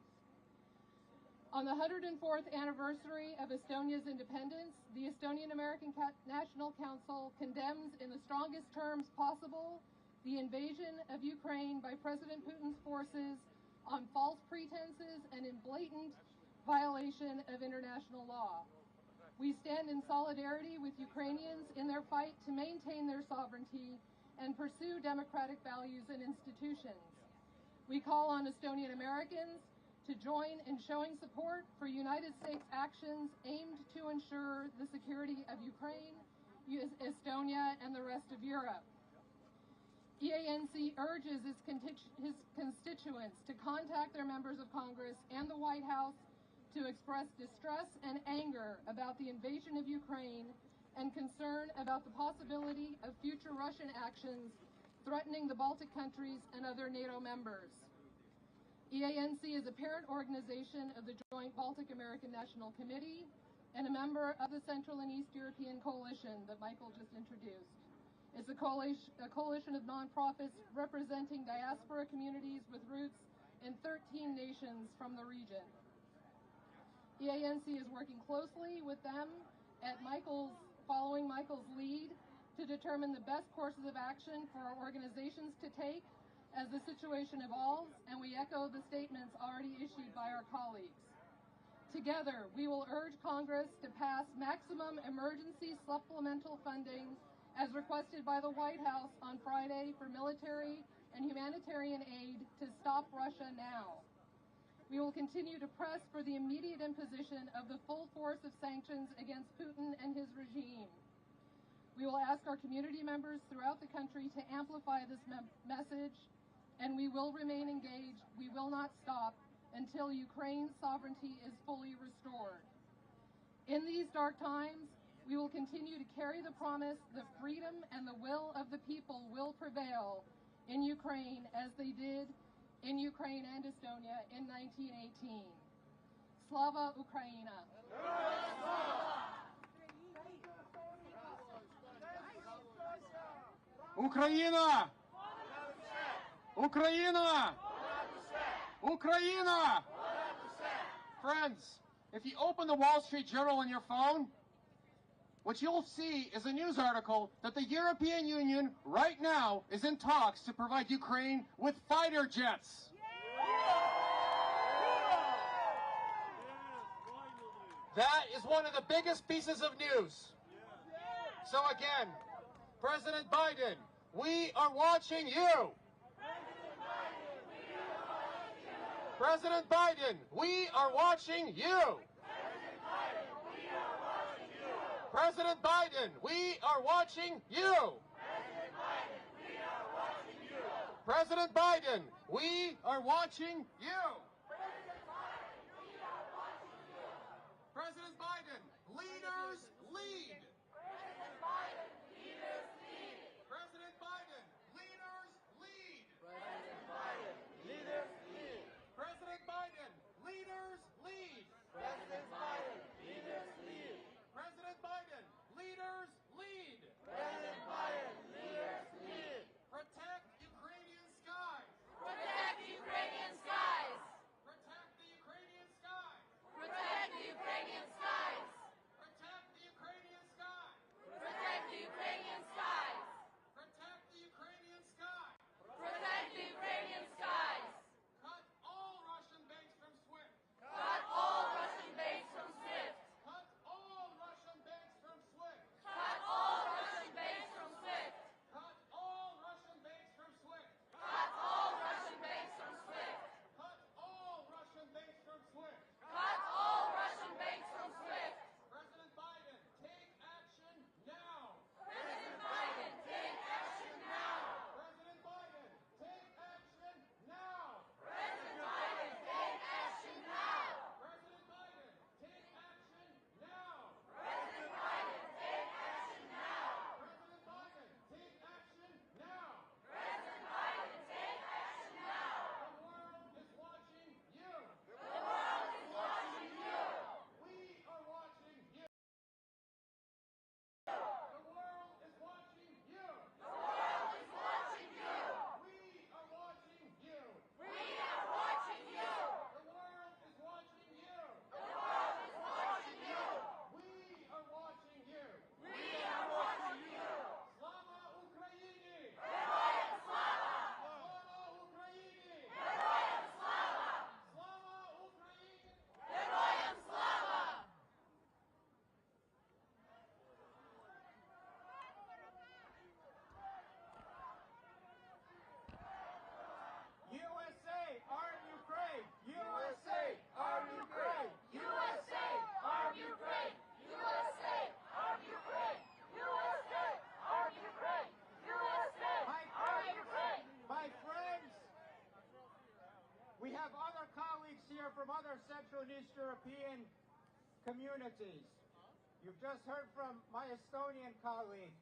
On the 104th anniversary of Estonia's independence, the Estonian American National Council condemns in the strongest terms possible the invasion of Ukraine by President Putin's forces on false pretenses and in blatant violation of international law. We stand in solidarity with Ukrainians in their fight to maintain their sovereignty and pursue democratic values and institutions. We call on Estonian Americans to join in showing support for United States actions aimed to ensure the security of Ukraine, Estonia, and the rest of Europe. EANC urges its constituents to contact their members of Congress and the White House to express distress and anger about the invasion of Ukraine and concern about the possibility of future Russian actions threatening the Baltic countries and other NATO members. EANC is a parent organization of the Joint Baltic American National Committee and a member of the Central and East European Coalition that Michael just introduced. It's a coalition of nonprofits representing diaspora communities with roots in 13 nations from the region. EANC is working closely with them at following Michael's lead to determine the best courses of action for our organizations to take as the situation evolves, and we echo the statements already issued by our colleagues. Together, we will urge Congress to pass maximum emergency supplemental funding as requested by the White House on Friday for military and humanitarian aid to stop Russia now. We will continue to press for the immediate imposition of the full force of sanctions against Putin and his regime. We will ask our community members throughout the country to amplify this message, and we will remain engaged. We will not stop until Ukraine's sovereignty is fully restored. In these dark times, we will continue to carry the promise that freedom and the will of the people will prevail in Ukraine as they did in Ukraine and Estonia in 1918. Slava Ukraina! Ukraina! Ukraina! Ukraina! Friends, if you open the Wall Street Journal on your phone, what you'll see is a news article that the European Union right now is in talks to provide Ukraine with fighter jets. That is one of the biggest pieces of news. So again, President Biden, we are watching you. President Biden, we are watching you. President Biden, we are watching you. President Biden, we are watching you. President Biden, leaders lead. President Biden, leaders lead. President Biden, leaders lead. President Biden, leaders lead. President Biden, leaders lead. President Biden, leaders lead. President Biden, leaders lead. President Biden, leaders lead. Protect Ukrainian skies. Protect the Ukrainian skies. Protect the Ukrainian skies. Protect the Ukrainian skies. Protect the Ukrainian skies. Protect the Ukrainian skies. Protect the Ukrainian skies. Protect the Ukrainian skies. Cut all Russian banks from SWIFT. Cut all Russian banks from SWIFT. Cut all Russian banks from SWIFT. Cut all Russian banks from SWIFT. Cut all Russian banks from SWIFT. Cut all Russian banks from SWIFT. Cut all Russian banks from SWIFT. Cut all Russian banks from SWIFT. President Biden, take action now. President Biden, take action now. President Biden, take action now. President Biden, take action now. President Biden, take action now. President Biden, take action now. President Biden, take action now. President Biden, take action now. The world is watching you. The world is watching you. We are watching you. The world is watching you. The world is watching you. We are watching you. We are watching you. The world is watching you. The world is watching you. We are watching you. We are watching you. Slava Ukraini! Героям слава! Slava Ukraini! Героям слава! Slava Ukraini! Героям слава! USA, arm Ukraine! USA, arm Ukraine! USA, arm Ukraine! USA, arm Ukraine! USA, arm Ukraine! USA, arm Ukraine! My friends, we have other colleagues here from other Central and East European communities. You've just heard from my Estonian colleague.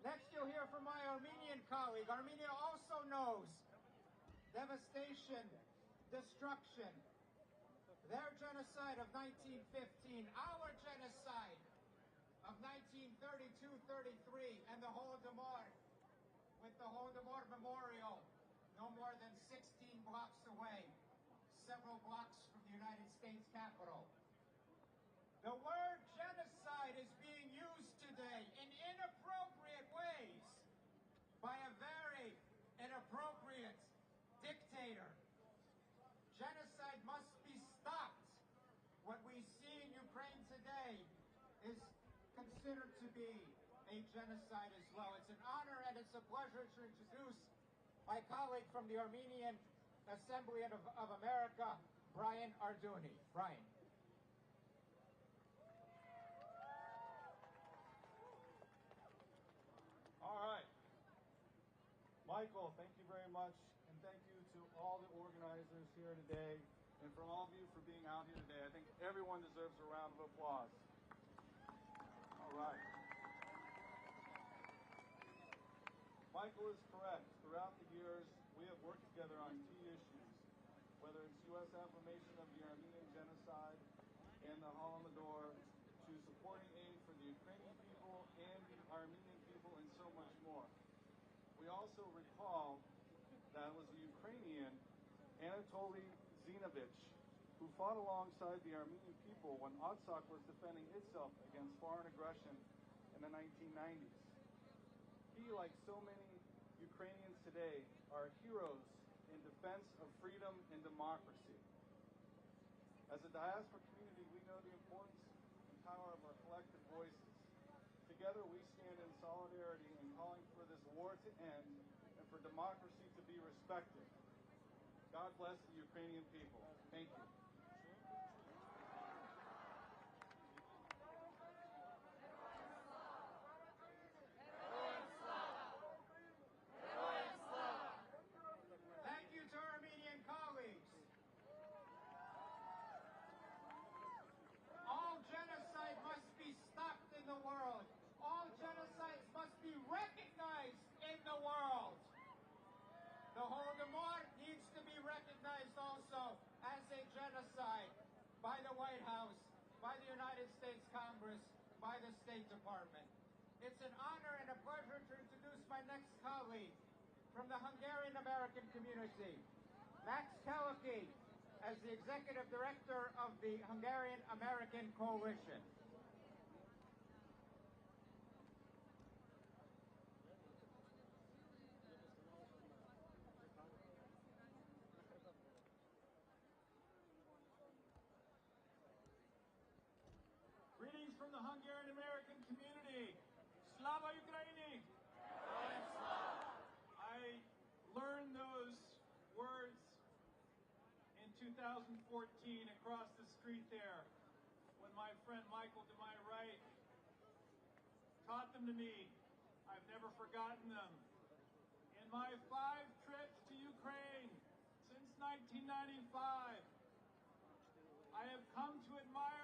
Next you'll hear from my Armenian colleague. Armenia also knows devastation, destruction. Their genocide of 1915, our genocide of 1932-33, and the Holodomor, with the Holodomor Memorial no more than 16 blocks away, several blocks from the United States Capitol. The word genocide is being used today in inappropriate ways by a very inappropriate dictator. Genocide must be stopped. What we see in Ukraine today is considered to be a genocide as well. It's an honor and it's a pleasure to introduce my colleague from the Armenian Assembly of America, Brian Arduni. Brian. Michael, thank you very much, and thank you to all the organizers here today, and for all of you for being out here today. I think everyone deserves a round of applause. All right. Michael is correct. Throughout the years, we have worked together on key issues, whether it's U.S. affirmation of the Armenian genocide and the Holodomor, to supporting aid for the Ukrainian people and the Armenian people, and so much more. We also recall that it was the Ukrainian Anatoly Zinovich who fought alongside the Armenian people when Artsakh was defending itself against foreign aggression in the 1990s. He, like so many Ukrainians today, are heroes in defense of freedom and democracy. As a diaspora community, we know the importance and power of our collective voices. Together, we stand in solidarity in calling for this war to end and for democracy to be respected. God bless the Ukrainian people. Thank you. Thank you to Armenian colleagues. All genocide must be stopped in the world. All genocides must be recognized in the world. The Holodomor needs to be recognized also as a genocide by the White House, by the United States Congress, by the State Department. It's an honor and a pleasure to introduce my next colleague from the Hungarian American community, Max Keleki, as the Executive Director of the Hungarian American Coalition. Greetings from the Hungarian American community. Slava Ukraini! I learned those words in 2014 across the street there when my friend Michael to my right taught them to me. I've never forgotten them. In my 5 trips to Ukraine since 1995, I have come to admire